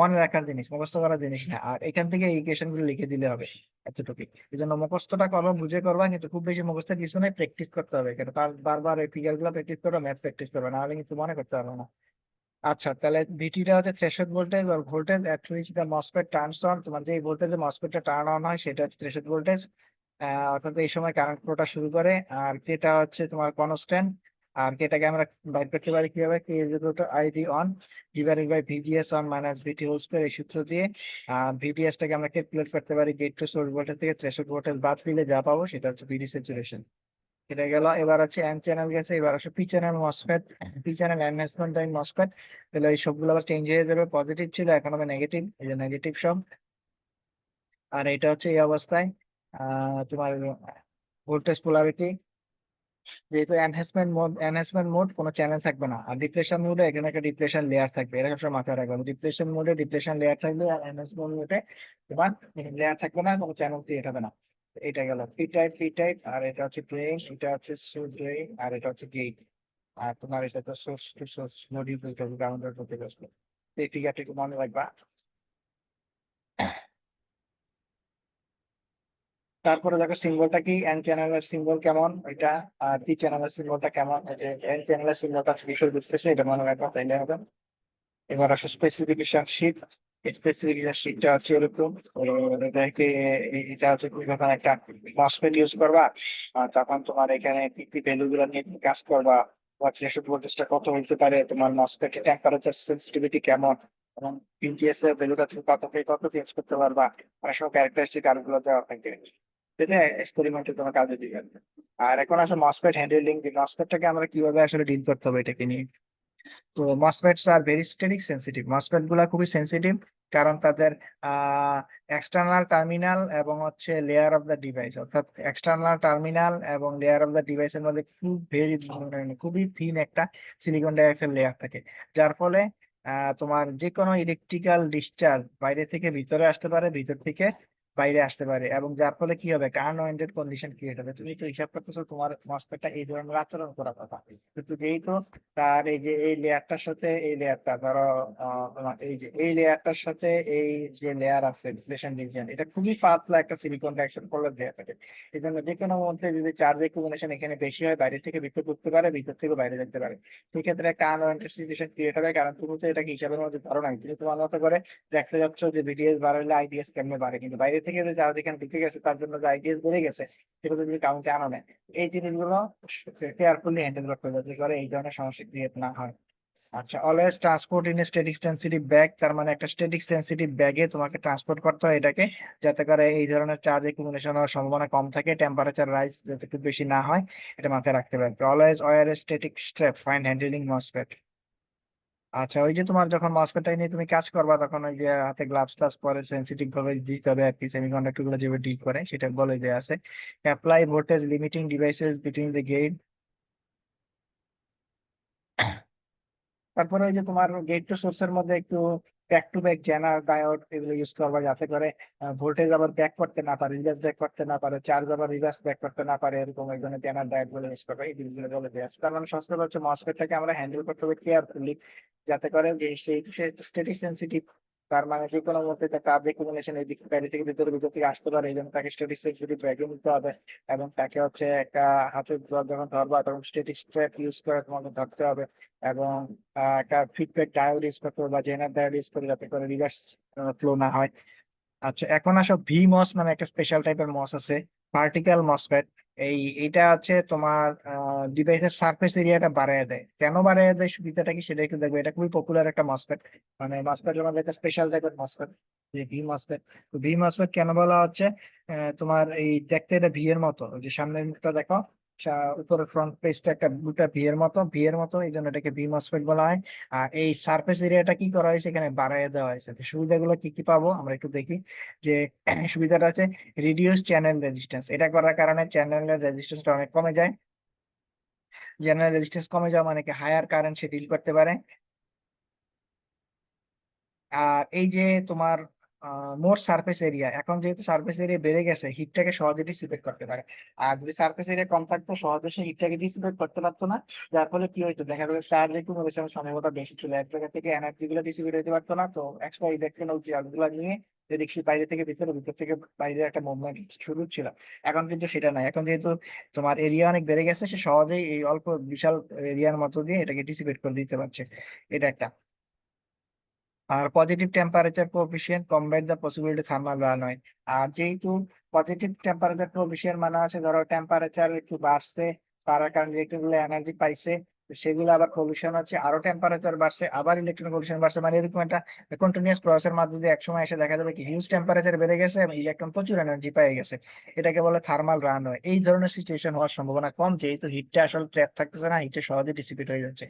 Speaker 1: মনে রাখার জিনিস, মুখস্থ করার জিনিস না। আর এখান থেকে এই ইকুয়েশন গুলো লিখে দিলে হবে, এতটুকুই। এই জন্য মুখস্থটা করবা, বুঝে করবা, কিন্তু খুব বেশি মুখস্থের কিছু নাই, প্র্যাকটিস করতে হবে। এখানে তার বারবার এই ফিগার গুলো প্র্যাকটিস করবে, ম্যাথ প্র্যাকটিস করবে, না হলে কিন্তু মনে করতে পারবে না। আচ্ছা, তাহলে ভিটিটা হচ্ছে থ্রেশহোল্ড ভোল্টেজ, আর voltage at which the MOSFET turns on, তোমার যে ভোল্টেজে মসফেটটা টার্ন অন হয় সেটা হচ্ছে থ্রেশহোল্ড ভোল্টেজ। অর্থাৎ এই সময় কারেন্ট ফ্লোটা শুরু করে। আর কেটা হচ্ছে তোমার কনস্ট্যান্ট। আর কেটাকে আমরা বাইর করতে পারি কিভাবে, K is equal to ID on divided by VGS on minus VT whole square, এই সূত্র দিয়ে। ভিডিএস টাকে আমরা ক্যালকুলেট করতে পারি গেট টু সোর্স ভোল্টেজ থেকে, থ্রেশহোল্ড ভোল্টেজ বাদ দিলে যা পাবো সেটা হচ্ছে ভিডি স্যাচুরেশন। এটা গেল। এবার হচ্ছে এন চ্যানেল গেছে, এবার হচ্ছে P channel MOSFET, P channel enhancement type MOSFET. তাহলে এই সবগুলো আবার চেঞ্জ হয়ে যাবে, পজিটিভ ছিল এখন হবে নেগেটিভ, এই যে নেগেটিভ সব। আর এটা হচ্ছে এই অবস্থায় তোমার ভোল্টেজ পোলারিটি, যেহেতু এনহ্যান্সমেন্ট মোড কোনো চ্যানেল থাকবে না, আর ডিপ্লেশন মোডে এখানে একটা ডিপ্লেশন লেয়ার থাকবে, এটা সবসময় মাথায় রাখবেন। ডিপ্লেশন মোডে ডিপ্লেশন লেয়ার থাকবে, আর এনহ্যান্সমেন্ট মোডে তোমার লেয়ার থাকবে না, কোনো চ্যানেল ক্রিয়েট হবে না। তো এটা গেল পি টাইপ, আর এটা হচ্ছে ড্রেন, এটা হচ্ছে সোর্স ড্রেন, আর এটা হচ্ছে গেট। আর তোমার এটা তো সোর্স টু সোর্স মডিউল গ্রাউন্ডের প্রতি বসবে। এই ফিগারটা একটু মনে রাখবা। তারপরে দেখো সিম্বলটা কি, এন চ্যানেলের সিম্বল কেমন এটা, আর পি চ্যানেলের সিম্বলটা কেমন। এই যে এন চ্যানেলের সিম্বলটা বিষয় বুঝতেছে, এটা মনে রাখবা, তাইলে হবে। এবার আসলে স্পেসিফিকেশন শিট। স্পেসিফিকেশন শিটটা হচ্ছে এরকম, এটাকে এটা হচ্ছে তুমি যখন একটা মসফেট ইউজ করবা, তখন তোমার এখানে কি কি ভ্যালু গুলো নিয়ে তুমি কাজ করবা, বা থ্রেশহোল্ড ভোল্টেজটা কত হইতে পারে, তোমার মসফেটের টেম্পারেচার সেন্সিটিভিটি কেমন, এবং পিজিএস এর ভ্যালুটা তুমি কত থেকে কত চেঞ্জ করতে পারবা, অনেক সময় ক্যারেক্টারিস্টিক আর গুলো দেওয়া থাকে, সেটা এক্সপেরিমেন্টে তোমার কাজে দিবে। আর এখন আসলে মসফেট হ্যান্ডেলিং, মসফেটটাকে আমরা কিভাবে আসলে ডিল করতে হবে এটাকে নিয়ে। তো MOSFETs are very static sensitive, MOSFET গুলা খুবই সেন্সিটিভ, কারণ তাদের এক্সটার্নাল টার্মিনাল এবং হচ্ছে লেয়ার অফ দ্য ডিভাইস, অর্থাৎ এক্সটার্নাল টার্মিনাল এবং লেয়ার অফ দ্য ডিভাইসের মধ্যে খুবই থিন একটা সিলিকন ডাইঅক্সাইড লেয়ার থাকে, যার ফলে তোমার যে কোনো ইলেকট্রিক্যাল ডিসচার্জ বাইরে থেকে ভিতরে আসতে পারে, ভিতর থেকে বাইরে আসতে পারে, এবং যার ফলে কি হবে, একটা আনওয়ান্টেড কন্ডিশন ক্রিয়েট হবে। তুমি তো হিসাব করতেছো তোমার মসফেটটা এই ধরনের আচরণ করার কথা, কিন্তু যেহেতু তার এই যে এই লেয়ারটার সাথে এই লেয়ারটা ধরো, তোমার এই যে এই লেয়ারটার সাথে এই যে লেয়ার আছে ডিপ্লেশন রিজিয়ন, এটা খুবই পাতলা একটা সিলিকন ডাইঅক্সাইড পড়লে দেয়া থাকে। এই জন্য যে কোনো মধ্যে যদি চার্জ একুমুলেশন এখানে বেশি হয়, বাইরে থেকে ভিতর ঢুকতে পারে, ভিতর থেকে বাইরে যেতে পারে, সেক্ষেত্রে একটা আনওয়ান্টেড সিচুয়েশন ক্রিয়েট হবে। কারণ তুমি তো এটাকে হিসাবের মধ্যে ধরো নাই, তুমি তোমার মতো করে দেখতে যাচ্ছ যে ভিডিএস বাড়ালে আইডিএস কেমনে বাড়ে, কিন্তু বাইরে থেকে যে চার্জ এখানে ঢুকে গেছে তার জন্য যে আইডিএস বেড়ে গেছে, সেটা তুমি কাউন্টে আনো না। এই জিনিসগুলো কেয়ারফুলি হ্যান্ডেল করতে হবে যাতে করে এই ধরনের সমস্যা ক্রিয়েট না হয়। আচ্ছা, always transport in static sensitive bag, তার মানে একটা স্ট্যাটিক সেন্সিটিভ ব্যাগে তোমাকে ট্রান্সপোর্ট করতে হয় এটাকে, যাতে করে এই ধরনের চার্জ একুমুলেশন হওয়ার সম্ভাবনা কম থাকে, টেম্পারেচার রাইজ যাতে খুব বেশি না হয়, এটা মাথায় রাখতে পারবে। Always wear static strap fine handling MOSFET. আচ্ছা, ওই যে তোমার যখন মসফেটটা নিয়ে তুমি কাজ করবা, তখন ওই যে হাতে গ্লাভস টাভস পরে সেন্সিটিভ ভাবে দিতে হবে আর কি, সেমিকন্ডাক্টর গুলো যেভাবে ডিল করে সেটা বলে দেওয়া আছে। Apply voltage limiting devices between the gate. তারপরে ওই যে তোমার গেট টু সোর্সের মধ্যে একটু back to back zener diode এগুলো ইউজ করবা, যাতে করে ভোল্টেজ আবার ব্যাক করতে না পারে, রিভার্স ব্যাক করতে না পারে, চার্জ আবার রিভার্স ব্যাক করতে না পারে, এরকম এক ধরনের জেনার ডায়োড গুলো ইউজ করবা। এই জিনিসগুলো বলে দেওয়া আছে। তার মানে সংস্কৃত হচ্ছে মসফেটটাকে আমরা হ্যান্ডেল করতে হবে কেয়ারফুলি, যাতে করে যে সেই স্টেটিক সেন্সিটিভ, তার মানে যে কোনো মুহূর্তে তার চার্জ একুমুলেশন এই দিক বাইরে থেকে ভিতরে, ভিতর থেকে আসতে পারে, এই জন্য তাকে স্টেটিক সেন্সিটিভ ব্যাগে নিতে হবে। এবং তাকে হচ্ছে একটা হাতে যখন ধরবা তখন স্টেটিক স্ট্র্যাপ ইউজ করে তোমাকে ধরতে হবে, এবং একটা ফিডব্যাক ডায়োড ইউজ করতে হবে বা জেনার ডায়োড ইউজ করে, যাতে করে রিভার্স ফ্লো না হয়। আচ্ছা, এখন আসো ভি মস নামে একটা স্পেশাল টাইপের মস আছে, পার্টিকেল মসফেট। এটা হচ্ছে তোমার ডিভাইসের সারফেস এরিয়াটা বাড়ায় দেয়। কেন বাড়ায় দেয়, সুবিধাটা কি সেটা একটু দেখবে। এটা খুবই পপুলার একটা মসফেট, মানে মসফেটের মধ্যে একটা স্পেশাল টাইপের মসফেট, যে ভি মসফেট। তো ভি মসফেট কেন বলা হচ্ছে, তোমার এই দেখতে এটা ভি এর মতো, ওই যে সামনের মুখটা দেখো, উপরে ফ্রন্ট পেজটা একটা দুটা ভি এর মতো, এই জন্য এটাকে ভি মসফেট বলা হয়। আর এই সারফেস এরিয়াটা কি করা হয়েছে, এখানে বাড়ায় দেওয়া হয়েছে। তো সুবিধাগুলো কি কি পাবো আমরা একটু দেখি। যে সুবিধাটা আছে রিডিউস চ্যানেল রেজিস্ট্যান্স, এটা করার কারণে চ্যানেলের রেজিস্ট্যান্সটা অনেক কমে যায়। চ্যানেল রেজিস্ট্যান্স কমে যাওয়া মানে কি হায়ার কারেন্ট সে ডিল করতে পারে। আর এই যে তোমার মোর সারফেস এরিয়া, এখন যেহেতু সারফেস এরিয়া বেড়ে গেছে, হিটটাকে সহজে ডিসিপেট করতে পারে। আর যদি সারফেস এরিয়া কম থাকতো, সহজে সে হিটটাকে ডিসিপেট করতে পারতো না, যার ফলে কি হইতো, দেখা গেলো চার্জ একুমুলেশনের সময়টা বেশি ছিল, এক জায়গা থেকে এনার্জি গুলো ডিসিপেট হতে পারতো না, তো এক্সট্রা ইলেকট্রন চার্জ গুলো নিয়ে এদিক বাইরে থেকে ভিতরে, ভিতর থেকে বাইরে একটা মুভমেন্ট শুরু ছিল। এখন কিন্তু সেটা নাই, এখন যেহেতু তোমার এরিয়া অনেক বেড়ে গেছে, সে সহজেই এই অল্প বিশাল এরিয়ার মতো দিয়ে এটাকে ডিসিপেট করে দিতে পারছে। এটা একটা। আর positive temperature coefficient combat the possibility thermal run হয়। আর যেহেতু পজিটিভ টেম্পারেচার কোএফিসিয়েন্ট মানে আছে, ধরো টেম্পারেচার একটু বাড়ছে, তার কারণে ইলেকট্রনগুলো এনার্জি পাইছে, তো সেগুলো আবার পলিউশন হচ্ছে, আরো টেম্পারেচার বাড়ছে, আবার ইলেকট্রন পলিউশন বাড়ছে, মানে এরকম একটা কন্টিনিউয়াস প্রসেসের মাধ্যমে দিয়ে একসময় এসে দেখা যাবে কি হিউজ টেম্পারেচার বেড়ে গেছে এবং ইলেকট্রন প্রচুর এনার্জি পেয়ে গেছে। এটাকে বলে থার্মাল রান হয়। এই ধরনের সিচুয়েশন হওয়ার সম্ভাবনা কম, যেহেতু হিটটা আসলে ট্র্যাপ থাকতেছে না, হিটে সহজে ডিসিপেট হয়ে যাচ্ছে।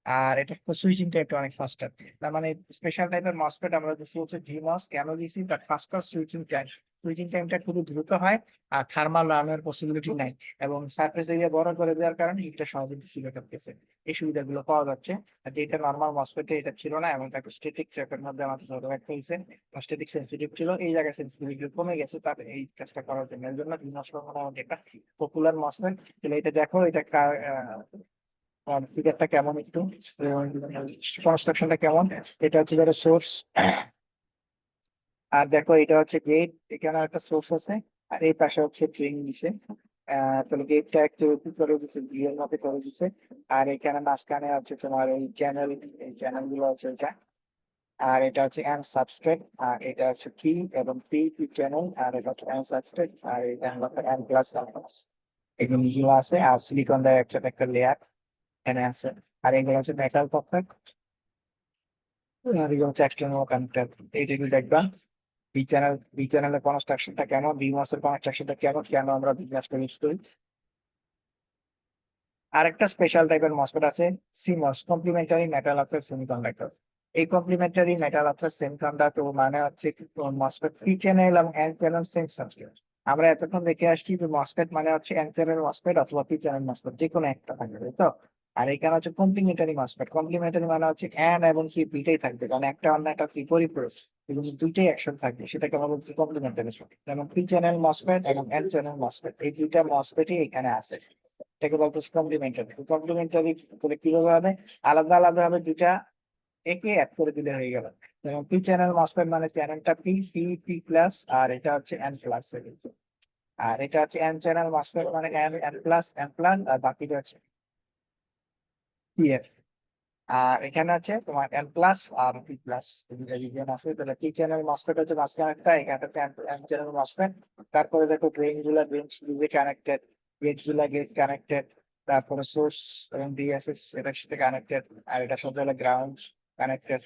Speaker 1: আর এটা সুইচিং টাইপটা অনেক ফাস্টার। তার মানে স্পেশাল টাইপের মসফেট আমরা দিচ্ছি হচ্ছে ভিমস, কেন দিচ্ছি, তার ফাস্টার সুইচিং টাইম, সুইচিং টাইমটা খুবই দ্রুত হয়, আর থার্মাল রানের পসিবিলিটি নাই, এবং সারফেস এরিয়া বড় করে দেওয়ার কারণে হিটটা সহজে ডিসিপেট করতেছে। এই সুবিধাগুলো পাওয়া যাচ্ছে, আর যেটা নর্মাল মসফেটে এটা ছিল না, এবং তাকে স্ট্যাটিক ট্র্যাপের মধ্যে আমাদের ধরে রাখতে হয়েছে। স্ট্যাটিক সেন্সিটিভ ছিল, এই জায়গায় সেন্সিটিভিটি কমে গেছে তার এই কাজটা করার জন্য। এর জন্য ভিমস মোটামুটি একটা পপুলার মসফেট। এটা দেখো, এটা ফিগারটা কেমন একটু, কনস্ট্রাকশনটা কেমন। এটা হচ্ছে ধরো সোর্স, আর দেখো এটা হচ্ছে গেট, এখানে একটা সোর্স আছে, আর এই পাশে হচ্ছে ড্রেন দিছে। তাহলে গেটটা একটু কি করে দিচ্ছে, বিয়ের মতো করে দিচ্ছে। আর এখানে মাঝখানে হচ্ছে তোমার এই চ্যানেল, এই চ্যানেল গুলো হচ্ছে এটা। আর এটা হচ্ছে এন সাবস্ট্রেট, আর এটা হচ্ছে পি এবং পি পি চ্যানেল, আর এটা হচ্ছে এন সাবস্ট্রেট, আর এটা হলো এন প্লাস এগুলো আছে। আর সিলিকন ডাইঅক্সাইড একটা লেয়ার এখানে আছে। আর এগুলো হচ্ছে মেটাল পকেট, আর এগুলো হচ্ছে এক্সটার্নাল কানেক্টর। এইটা দেখবা বি চ্যানেলের কনস্ট্রাকশনটা কেমন, বি মাসের কনস্ট্রাকশনটা কেমন, কেন আমরা বিন্যাসটা ইউজ করি। আরেকটা স্পেশাল টাইপের মসফেট আছে, CMOS, complementary metal oxide semiconductor. এই কমপ্লিমেন্টারি মেটাল অক্সাইড সেমিকন্ডাক্টর মানে হচ্ছে মসফেট পি চ্যানেল এবং এন চ্যানেল সেম সাবস্ট্রেট। আমরা এতক্ষণ দেখে আসছি যে মসফেট মানে হচ্ছে এন চ্যানেল মসফেট অথবা পি চ্যানেল মসফেট, যে কোনো একটা থাকবে, তাই তো? আর এখানে হচ্ছে কমপ্লিমেন্টারি মসফেট। কমপ্লিমেন্টারি মানে হচ্ছে এন এবং পি দুইটাই থাকবে, কারণ একটা অন্য একটা বিপরীত এবং দুইটাই একশন থাকবে, সেটাকে আমরা বলছি কমপ্লিমেন্টারি। যেমন পি চ্যানেল মসফেট এবং এন চ্যানেল মসফেট, এই দুইটা মসফেটই এখানে আছে। এটাকে বলতেছে কমপ্লিমেন্টারি। কমপ্লিমেন্টারি বলে কিভাবে হবে? আলাদা আলাদা ভাবে দুইটা একে অ্যাড করে দিলে হয়ে গেল। যেমন পি চ্যানেল মসফেট মানে চ্যানেলটা পি, পি পি প্লাস, আর এটা হচ্ছে এন প্লাস। আর এটা হচ্ছে এন চ্যানেল মসফেট মানে N N plus N plus, আর বাকিটা হচ্ছে পি এর। আর এখানে আছে তোমার এন প্লাস আর পি প্লাস, দুইটা রিজিয়ন আছে। তাহলে পি চ্যানেল মসফেট হচ্ছে মাঝখানে একটা, এখানে এন চ্যানেল মসফেট। তারপরে দেখো ড্রেন সিরিজে কানেক্টেড, গেট গুলা গেট কানেক্টেড, তারপরে সোর্স এবং ডিএসএস এটার সাথে কানেক্টেড, আর এটা সাথে হলো গ্রাউন্ড কানেক্টেড।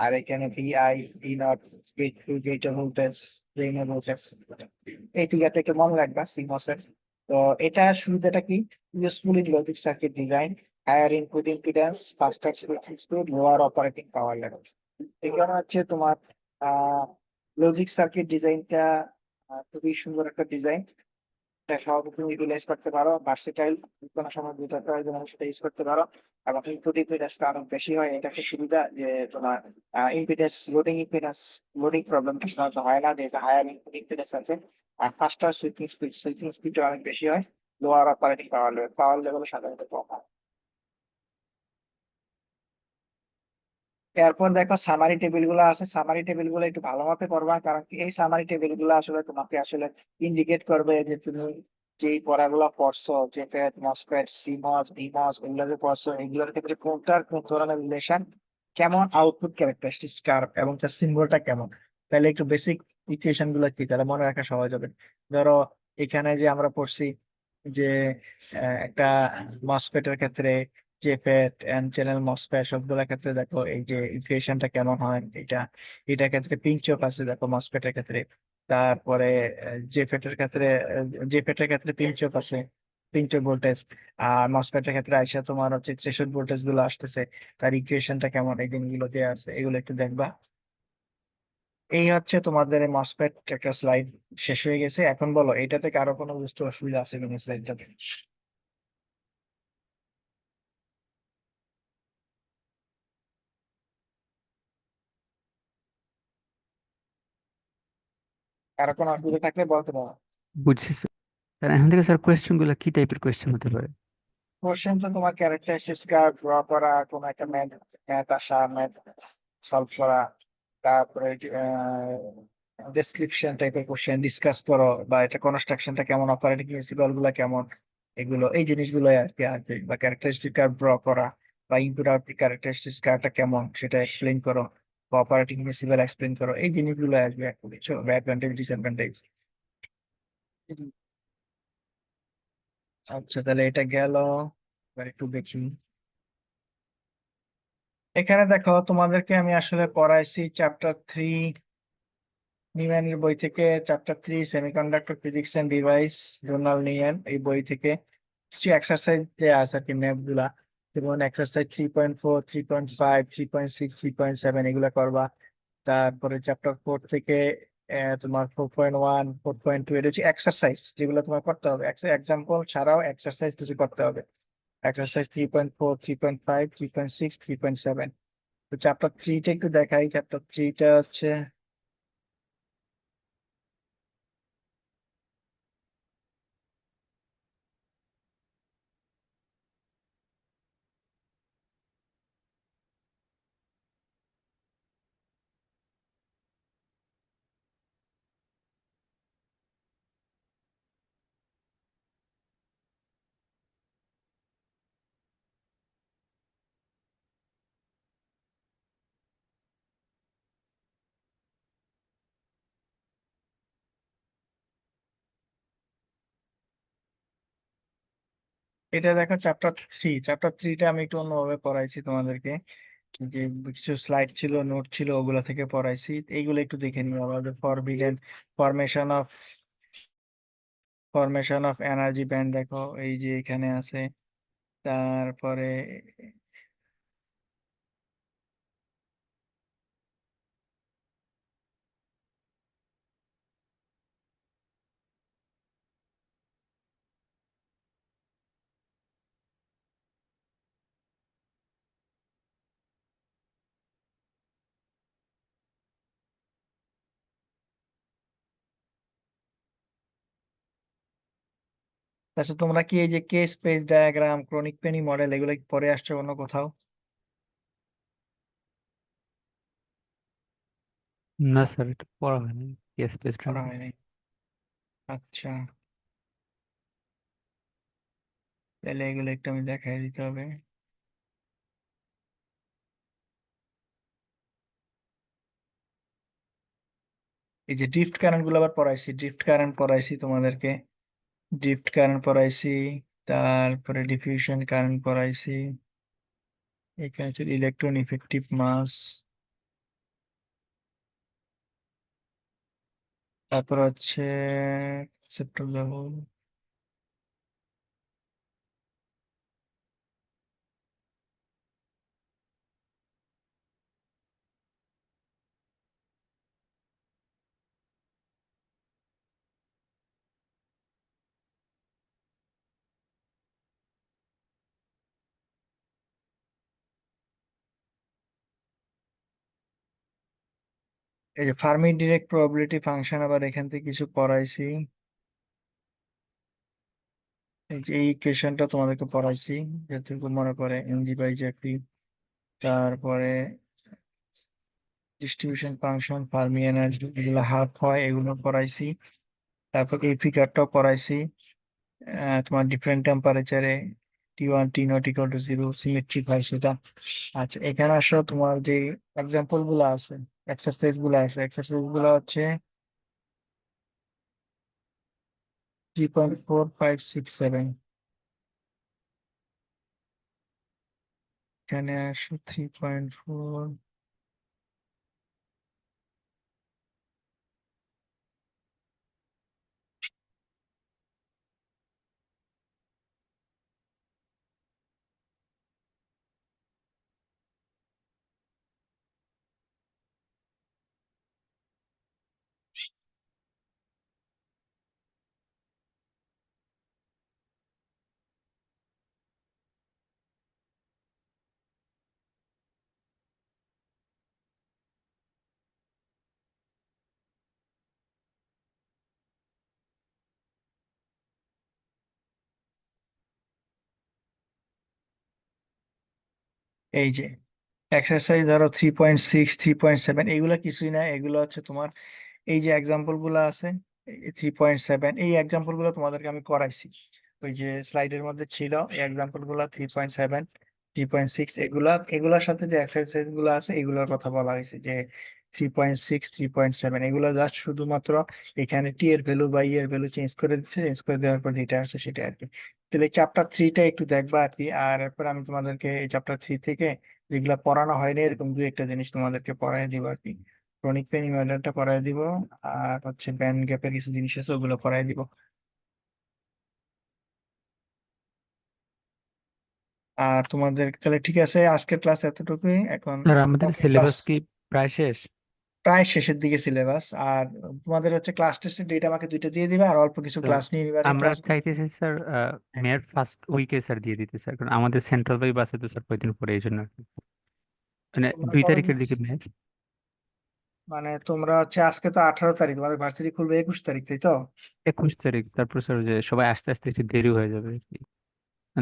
Speaker 1: আর এখানে VI, V naught, gate to gate voltage, ড্রেনের ভোল্টেজ। এই ফিগারটা একটু মনে রাখবা সিমসের। তো এটা সুবিধাটা কি? Useful in logic circuit design, higher input impedance, faster switching speed, lower operating power level. এখানে হচ্ছে তোমার লজিক সার্কিট ডিজাইনটা খুবই সুন্দর একটা ডিজাইন। এটা সব তুমি ইউটিলাইজ করতে পারো, ভার্সেটাইল, কোনো সময় দুটো প্রয়োজন হয় সেটা ইউজ করতে পারো। এবং ইনপুট ইম্পিডেন্সটা অনেক বেশি হয়, এটা একটা সুবিধা যে তোমার ইম্পিডেন্স লোডিং প্রবলেম সাধারণত হয় না, যেহেতু হায়ার ইনপুট ইম্পিডেন্স আছে। আর ফাস্টার সুইচিং স্পিড অনেক বেশি হয়। লোয়ার অপারেটিং পাওয়ার লেভেল সাধারণত কম হয়। এরপর দেখো সামারি টেবিল গুলো আছে। সামারি টেবিল গুলো একটু ভালো মতো পড়বা, কারণ কি এই সামারি টেবিল গুলো আসলে তোমাকে আসলে ইন্ডিকেট করবে যে তুমি যেই পড়াগুলো পড়ছো, যে মসফেট, সিমস, ভিমস, এগুলো যে পড়ছো, এগুলোর ক্ষেত্রে কোনটার কোন ধরনের রিলেশন, কেমন আউটপুট ক্যারেক্টারিস্টিক্স কার, এবং তার সিম্বলটা কেমন। তাহলে একটু বেসিক ইকুয়েশন গুলো কি, তাহলে মনে রাখা সহজ হবে। ধরো এখানে যে আমরা পড়ছি যে একটা মসফেটের ক্ষেত্রে, জেফেট এন্ড চ্যানেল মসফেট সবগুলোর ক্ষেত্রে দেখো এই যে ইকুয়েশনটা কেমন হয়, এটা ক্ষেত্রে পিঞ্চ অফ আছে দেখো মসফেটের ক্ষেত্রে। তারপরে জেফেটের ক্ষেত্রে, জেফেটের ক্ষেত্রে পিঞ্চ অফ আছে, পিঞ্চ অফ ভোল্টেজ। আর মসফেটের ক্ষেত্রে আইসা তোমার হচ্ছে থ্রেশহোল্ড ভোল্টেজ গুলো আসতেছে, তার ইকুয়েশনটা কেমন, এই জিনিসগুলো দেওয়া আছে, এগুলো একটু দেখবা। এই হচ্ছে তোমাদের মসফেট একটা স্লাইড শেষ হয়ে গেছে। এখন বলো এটা থেকে আরো কোনো বুঝতে অসুবিধা আছে কিনা স্লাইডটাতে? কারো কোনো অসুবিধা থাকলে বলতে পারো।
Speaker 2: বুঝছি স্যার। স্যার এখান থেকে স্যার কোয়েশ্চেন গুলো কি টাইপের কোয়েশ্চেন হতে পারে?
Speaker 1: কোশ্চেন তো তোমার ক্যারেক্টারিস্টিক্স ড্র করা, কোন একটা ম্যাথ ম্যাথ আসা, ম্যাথ সলভ করা, তারপরে ডেসক্রিপশন টাইপের কোশ্চেন ডিসকাস করো, বা এটা কনস্ট্রাকশনটা কেমন, অপারেটিং প্রিন্সিপাল গুলা কেমন, এগুলো এই জিনিসগুলো আর কি আছে। বা ক্যারেক্টারিস্টিক কার্ভ ড্র করা, বা ইনপুট আউটপুট ক্যারেক্টারিস্টিক্স কার্ভটা কেমন সেটা এক্সপ্লেইন করো, বা অপারেটিং প্রিন্সিপাল এক্সপ্লেইন করো, এই জিনিসগুলো আসবে বুঝছো, অ্যাডভান্টেজ ডিসঅ্যাডভান্টেজ। আচ্ছা তাহলে এটা গেল। এবার একটু দেখি, এখানে দেখো তোমাদেরকে আমি আসলে পড়াইছি চ্যাপ্টার 3 নিউম্যানের বই থেকে, chapter 3 semiconductor physics and device, Donald Neamen এই বই থেকে। কিছু এক্সারসাইজ দেওয়া আছে আর কি, ম্যাথ গুলা। যেমন এক্সারসাইজ 3.4, 3.5, 3.6, 3.7 এগুলা করবা। তারপরে চ্যাপ্টার 4 থেকে তোমার 4.1, 4.2, এটা হচ্ছে এক্সারসাইজ যেগুলো তোমার করতে হবে। এক্সাম্পল ছাড়াও এক্সারসাইজ কিছু করতে হবে। এক্সারসাইজ 3.4, 3.5, 3.6, 3.7। তো চ্যাপ্টার 3টা একটু দেখাই। চ্যাপ্টার 3টা হচ্ছে, এটা দেখো চ্যাপ্টার 3টা আমি একটু অন্যভাবে পড়াইছি তোমাদেরকে। যে কিছু স্লাইড ছিল, নোট ছিল, ওগুলা থেকে পড়াইছি, এইগুলো একটু দেখে নিও। আমাদের forbidden formation of formation of energy band দেখো এই যে এখানে আছে। তারপরে তাছাড়া তোমরা কি এই যে K space diagram, Kronig Penney model এগুলো কি পড়ে আসছো অন্য কোথাও?
Speaker 2: না স্যার, এটা পড়া হয়নি। কেস টেস্ট
Speaker 1: পড়া হয়নি? আচ্ছা, তাহলে এগুলো একটু আমি দেখাই দিতে হবে। এই যে ড্রিফট কারেন্ট গুলো আবার পড়াইছি, ড্রিফট কারেন্ট পড়াইছি তোমাদেরকে, ড্রিফট কারেন্ট পড়াইছি। তারপরে ডিফিউশন কারেন্ট পড়াইছি। এখানে হচ্ছে ইলেকট্রন ইফেক্টিভ মাস। তারপর হচ্ছে সেপ্টর লেভেল। এই যে ফার্মি ডিরেক্ট প্রবাবিলিটি ফাংশন আবার এখান থেকে কিছু পড়াইছি। এই যে এই ইকুয়েশনটা তোমাদেরকে পড়াইছি, যেটুকু মনে করে এনজি বাই জ্যাকবি। তারপরে ডিস্ট্রিবিউশন ফাংশন, ফার্মি এনার্জি এগুলো হাফ হয় এগুলো পড়াইছি। তারপর এই ফিগারটাও পড়াইছি। তোমার ডিফারেন্ট টেম্পারেচারে T1 T not equal to zero symmetric হয় সেটা। আচ্ছা, এখানে আসো তোমার যে এক্সাম্পল গুলো আছে, এক্সারসাইজ গুলো হচ্ছে 3.4 5 6 7। এখানে আসো 3.4। এই যে এক্সারসাইজ ধরো 3.6 3.7 এগুলা কিছুই না, এগুলো হচ্ছে তোমার এই যে এক্সাম্পল গুলো আছে 3.7, এই এক্সাম্পল গুলো তোমাদেরকে আমি করাইছি, ওই যে স্লাইডের মধ্যে ছিল এই এক্সাম্পল গুলো 3.7 3.6 এগুলার সাথে যে এক্সারসাইজ গুলো আছে এগুলোর কথা বলা হয়েছে যে 3.6 3.7 এগুলো জাস্ট শুধুমাত্র এখানে টি এর ভ্যালু বা ই এর ভ্যালু চেঞ্জ করে দিচ্ছে, চেঞ্জ করে দেওয়ার পর যেটা আসছে সেটা আর কি। তাহলে চ্যাপ্টার থ্রিটা একটু দেখবা আর কি, আর এরপর আমি তোমাদেরকে এই চ্যাপ্টার থ্রি থেকে যেগুলা পড়ানো হয়নি এরকম দু একটা জিনিস তোমাদেরকে পড়াই দিব আর কি। ক্রনিক পেইন ইনভার্টারটা পড়াই দিব, আর হচ্ছে ব্যান্ড গ্যাপের কিছু জিনিস আছে ওগুলো পড়াই দিব। আর তোমাদের তাহলে ঠিক আছে, আজকের ক্লাস এতটুকুই এখন।
Speaker 2: স্যার আমাদের
Speaker 1: ওকে ক্লাস
Speaker 2: সিলেবাস কি প্রায় শেষ?
Speaker 1: প্রায় শেষের দিকে সিলেবাস, আর তোমাদের হচ্ছে ক্লাস টেস্টের ডেট আমাকে দুইটা দিয়ে দিবে, আর অল্প কিছু
Speaker 2: স্যার
Speaker 1: ক্লাস নিয়ে নিবে আর এই
Speaker 2: আমরা
Speaker 1: ক্লাস।
Speaker 2: চাইতেছি স্যার মেয়ের ফার্স্ট উইকে স্যার দিয়ে দিতে স্যার, কারণ আমাদের সেন্ট্রাল ভাইব আছে তো স্যার কয়েকদিন পরে, এই জন্য আর কি। মানে
Speaker 1: তোমরা
Speaker 2: 2 তারিখের দিকে মেয়ের।
Speaker 1: মানে তোমরা হচ্ছে আজকে তো 18 তারিখ, তোমাদের ভার্সিটি খুলবে 21 তারিখ, তাই তো?
Speaker 2: 21 তারিখ, তারপর স্যার যে সবাই আস্তে আস্তে একটু দেরি হয়ে যাবে আর কি।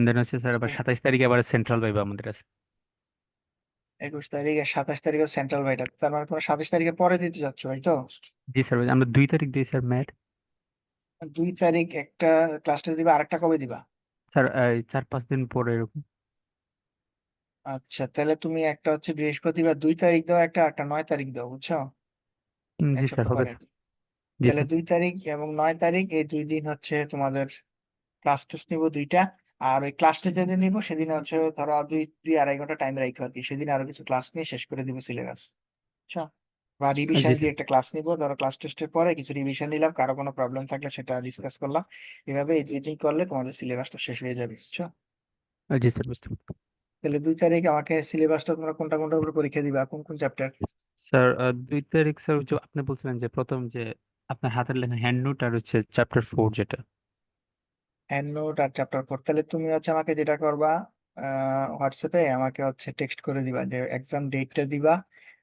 Speaker 2: দেন হচ্ছে স্যার আবার 27 তারিখে আবার সেন্ট্রাল ভাইব আমাদের আছে।
Speaker 1: 21 তারিখ আর 27 তারিখে সেন্ট্রাল ভাইটা, তার মানে তোমরা 27 তারিখে পরে দিতে যাচ্ছ, তাই তো?
Speaker 2: জি স্যার, আমরা 2 তারিখ দিই স্যার মেয়ের।
Speaker 1: 2 তারিখ একটা ক্লাস টেস্ট দিবা, আরেকটা কবে দিবা?
Speaker 2: স্যার এই 4-5 দিন পরে এরকম।
Speaker 1: আচ্ছা, তাহলে তুমি একটা হচ্ছে বৃহস্পতিবার 2 তারিখ দাও, একটা একটা 9 তারিখ দাও, বুঝছো? এক
Speaker 2: জি স্যার,
Speaker 1: সপ্তাহ
Speaker 2: হবে
Speaker 1: পরে।
Speaker 2: স্যার। জি
Speaker 1: তাহলে
Speaker 2: স্যার।
Speaker 1: 2 তারিখ এবং 9 তারিখ এই 2 দিন হচ্ছে তোমাদের ক্লাস টেস্ট নিবো দুইটা। আর ওই ক্লাস টেস্ট যেদিন নিবো সেদিন হচ্ছে ধরো দুই দুই আড়াই ঘন্টা টাইম রাখবো আর কি, সেদিন আরো কিছু ক্লাস নিয়ে শেষ করে দিব সিলেবাস, বুঝছো? বা রিভিশন
Speaker 2: জি
Speaker 1: দিয়ে
Speaker 2: স্যার।
Speaker 1: একটা ক্লাস নিবো, ধরো ক্লাস টেস্টের পরে কিছু রিভিশন নিলাম, কারো কোনো প্রবলেম থাকলে সেটা ডিসকাস করলাম। এভাবে এই 2 দিন করলে তোমাদের সিলেবাসটা শেষ হয়ে যাবে, বুঝছো?
Speaker 2: জি স্যার, বুঝতে পারছি।
Speaker 1: তাহলে 2 তারিখ আমাকে সিলেবাসটা তোমরা কোনটা কোনটা উপরে পরীক্ষা দিবা, কোন কোন চ্যাপ্টার?
Speaker 2: স্যার 2 তারিখ স্যার যে আপনি বলছিলেন যে প্রথম যে আপনার হাতের লেখা হ্যান্ড নোট আর হচ্ছে চ্যাপ্টার 4 যেটা।
Speaker 1: হ্যান্ড নোট আর চ্যাপ্টার 4। তাহলে তুমি হচ্ছে আমাকে যেটা করবা, হোয়াটসঅ্যাপে আমাকে হচ্ছে টেক্সট করে দিবা যে এক্সাম ডেটটা দিবা,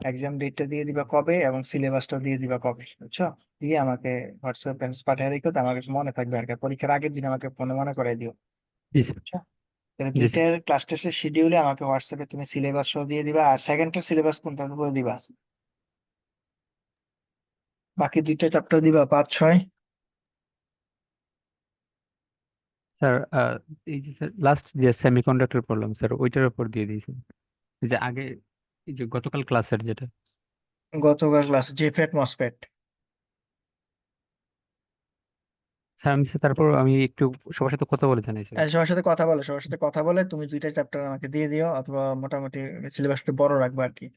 Speaker 1: এক্সাম ডেটটা দিয়ে দিবা কবে, এবং সিলেবাসটা দিয়ে দিবা কবে, বুঝছো? দিয়ে আমাকে হোয়াটসঅ্যাপে পাঠিয়ে রেখো, তো আমার কাছে মনে থাকবে আর কি। পরীক্ষার আগের দিন আমাকে ফোনে মনে করাই দিও,
Speaker 2: জি স্যার।
Speaker 1: বুঝছো? তাহলে
Speaker 2: জি স্যার।
Speaker 1: 2টার ক্লাস টেস্টের শিডিউলে আমাকে হোয়াটসঅ্যাপে তুমি সিলেবাস সহ দিয়ে দিবা, আর সেকেন্ডটার সিলেবাস কোনটা করে দিবা, বাকি 2টা চ্যাপ্টার দিবা 5, 6।
Speaker 2: স্যার এই যে স্যার লাস্ট যে সেমিকন্ডাক্টর পড়লাম স্যার ওইটার উপর দিয়ে দিয়েছেন, এই যে আগে এই যে গতকাল ক্লাসের যেটা।
Speaker 1: গতকাল ক্লাস জেফেট মসফেট।
Speaker 2: স্যার আমি স্যার তারপর আমি একটু সবার সাথে কথা বলে জানাই স্যার।
Speaker 1: সবার সাথে কথা বলো, সবার সাথে কথা বলে তুমি 2টা চ্যাপ্টার আমাকে দিয়ে দিও, অথবা মোটামুটি সিলেবাসটা বড় রাখবে আর কি।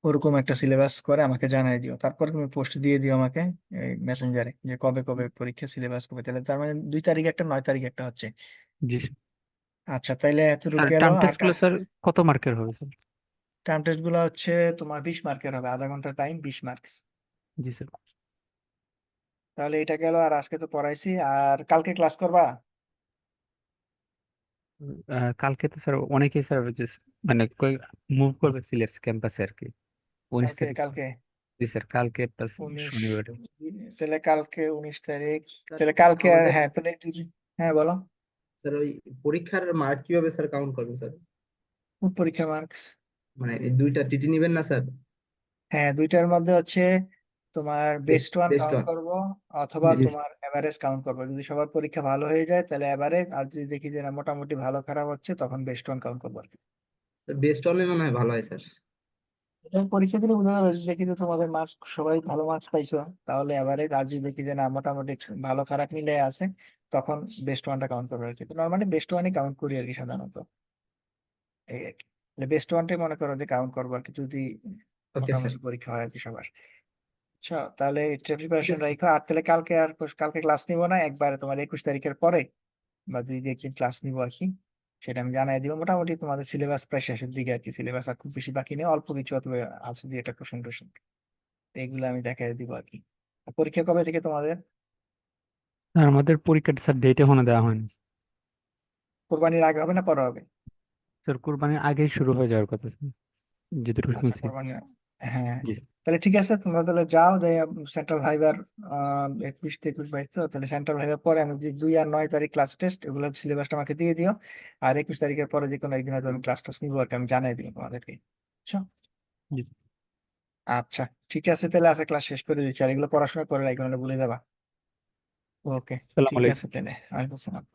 Speaker 1: ওরকম একটা সিলেবাস করে আমাকে জানাই দিও, তারপরে তুমি পোস্ট দিয়ে দিও আমাকে এই মেসেঞ্জারে যে কবে কবে পরীক্ষা, সিলেবাস কবে। তাহলে তার মানে 2 তারিখ একটা, 9 তারিখ একটা হচ্ছে।
Speaker 2: জি স্যার।
Speaker 1: আচ্ছা, তাইলে এতটুকু
Speaker 2: স্যার
Speaker 1: গেল।
Speaker 2: টার্ম
Speaker 1: আর
Speaker 2: টেস্ট গুলো স্যার কত মার্কের হবে স্যার?
Speaker 1: টার্ম টেস্ট গুলো হচ্ছে তোমার 20 মার্কের হবে, আধা ঘন্টা টাইম, 20 মার্কস।
Speaker 2: জি স্যার।
Speaker 1: তাহলে এটা গেল। আর আজকে তো পড়াইছি, আর কালকে ক্লাস করবা?
Speaker 2: কালকে তো স্যার অনেকেই স্যার যে মানে মুভ করবে সিলেট ক্যাম্পাসে আর কি, 19 তারিখ।
Speaker 1: কালকে
Speaker 2: জি স্যার, কালকে প্লাস
Speaker 1: 19,
Speaker 2: শনিবারে।
Speaker 1: তাহলে কালকে 19 তারিখ।
Speaker 3: স্যার
Speaker 1: তাহলে কালকে আর
Speaker 3: আমাদের
Speaker 1: হ্যাঁ, তাহলে হ্যাঁ বলো।
Speaker 3: স্যার ওই পরীক্ষার মার্ক কিভাবে স্যার কাউন্ট করবেন স্যার?
Speaker 1: পরীক্ষা মার্কস,
Speaker 3: মানে এই দুইটা টিটি নিবেন না স্যার?
Speaker 1: হ্যাঁ 2টার মধ্যে হচ্ছে তোমার best one
Speaker 3: best
Speaker 1: count
Speaker 3: one.
Speaker 1: করব, অথবা
Speaker 2: জি
Speaker 1: তোমার এভারেজ কাউন্ট করবো। যদি সবার পরীক্ষা ভালো হয়ে যায় তাহলে এভারেজ, আর যদি দেখি যে না মোটামুটি ভালো খারাপ হচ্ছে তখন বেস্ট ওয়ান কাউন্ট করবো আর কি।
Speaker 3: বেস্ট ওয়ানে মনে হয় ভালো হয় স্যার।
Speaker 1: এটা পরীক্ষা দিলে বোঝা যাবে, যদি দেখি যে তোমাদের মার্কস সবাই ভালো মার্কস পাইছো তাহলে এভারেজ, আর যদি দেখি যে না মোটামুটি ভালো খারাপ মিলে আছে তখন বেস্ট ওয়ানটা কাউন্ট করবো আর কি। তো নর্মালি বেস্ট ওয়ানই কাউন্ট করি আর কি সাধারণত, এই আর কি। বেস্ট ওয়ানটাই মনে করো যে কাউন্ট করবো আর কি, যদি
Speaker 3: ওকে স্যার।
Speaker 1: মোটামুটি পরীক্ষা হয় আর কি সবার। আচ্ছা, তাহলে এটা
Speaker 3: ঠিক
Speaker 1: প্রিপারেশন
Speaker 3: আছে।
Speaker 1: রাখো। আর তাহলে কালকে ক্লাস নিবো না, একবারে তোমার 21 তারিখের পরে বা 2 দিন ক্লাস নিবো আর কি। সেটা আমি জানাই দিব। মোটামুটি তোমাদের সিলেবাস প্রায় শেষের দিকে আর কি, সিলেবাস আর খুব বেশি বাকি নেই, অল্প কিছু অথবা আছে দুই একটা কোশ্চেন টোশ্চেন, এগুলো আমি দেখাই দিব আর কি। আর পরীক্ষা কবে থেকে তোমাদের?
Speaker 2: স্যার আমাদের পরীক্ষাটা স্যার ডেটে এখনো দেওয়া হয়নি।
Speaker 1: কোরবানির আগে হবে না পরে হবে?
Speaker 2: স্যার কুরবানির আগেই শুরু হয়ে যাওয়ার কথা স্যার, যেটুকু
Speaker 1: আচ্ছা,
Speaker 2: শুনছি।
Speaker 1: কোরবানির হ্যাঁ।
Speaker 2: জি স্যার।
Speaker 1: তাহলে ঠিক আছে, তোমরা তাহলে যাও যে সেন্ট্রাল ভাইবার 21, 23, 22, তো তাহলে সেন্ট্রাল ভাইবার পরে আমি যে 2 আর 9 তারিখ ক্লাস টেস্ট, এগুলো সিলেবাসটা আমাকে দিয়ে দিও। আর 21 তারিখের পরে যে কোনো একদিন হয়তো আমি ক্লাস টেস্ট নিবো আর কি, আমি জানাই দিব তোমাদেরকে। আচ্ছা।
Speaker 2: জি।
Speaker 1: আচ্ছা, ঠিক আছে, তাহলে আজকে ক্লাস শেষ করে দিচ্ছি, আর এগুলো পড়াশোনা করে রাখবে নাহলে ভুলে যাবা। ওকে,
Speaker 2: আসসালামু
Speaker 1: ঠিক আছে
Speaker 2: আলাইকুম।
Speaker 1: তাহলে। ওয়ালাইকুম আসসালাম।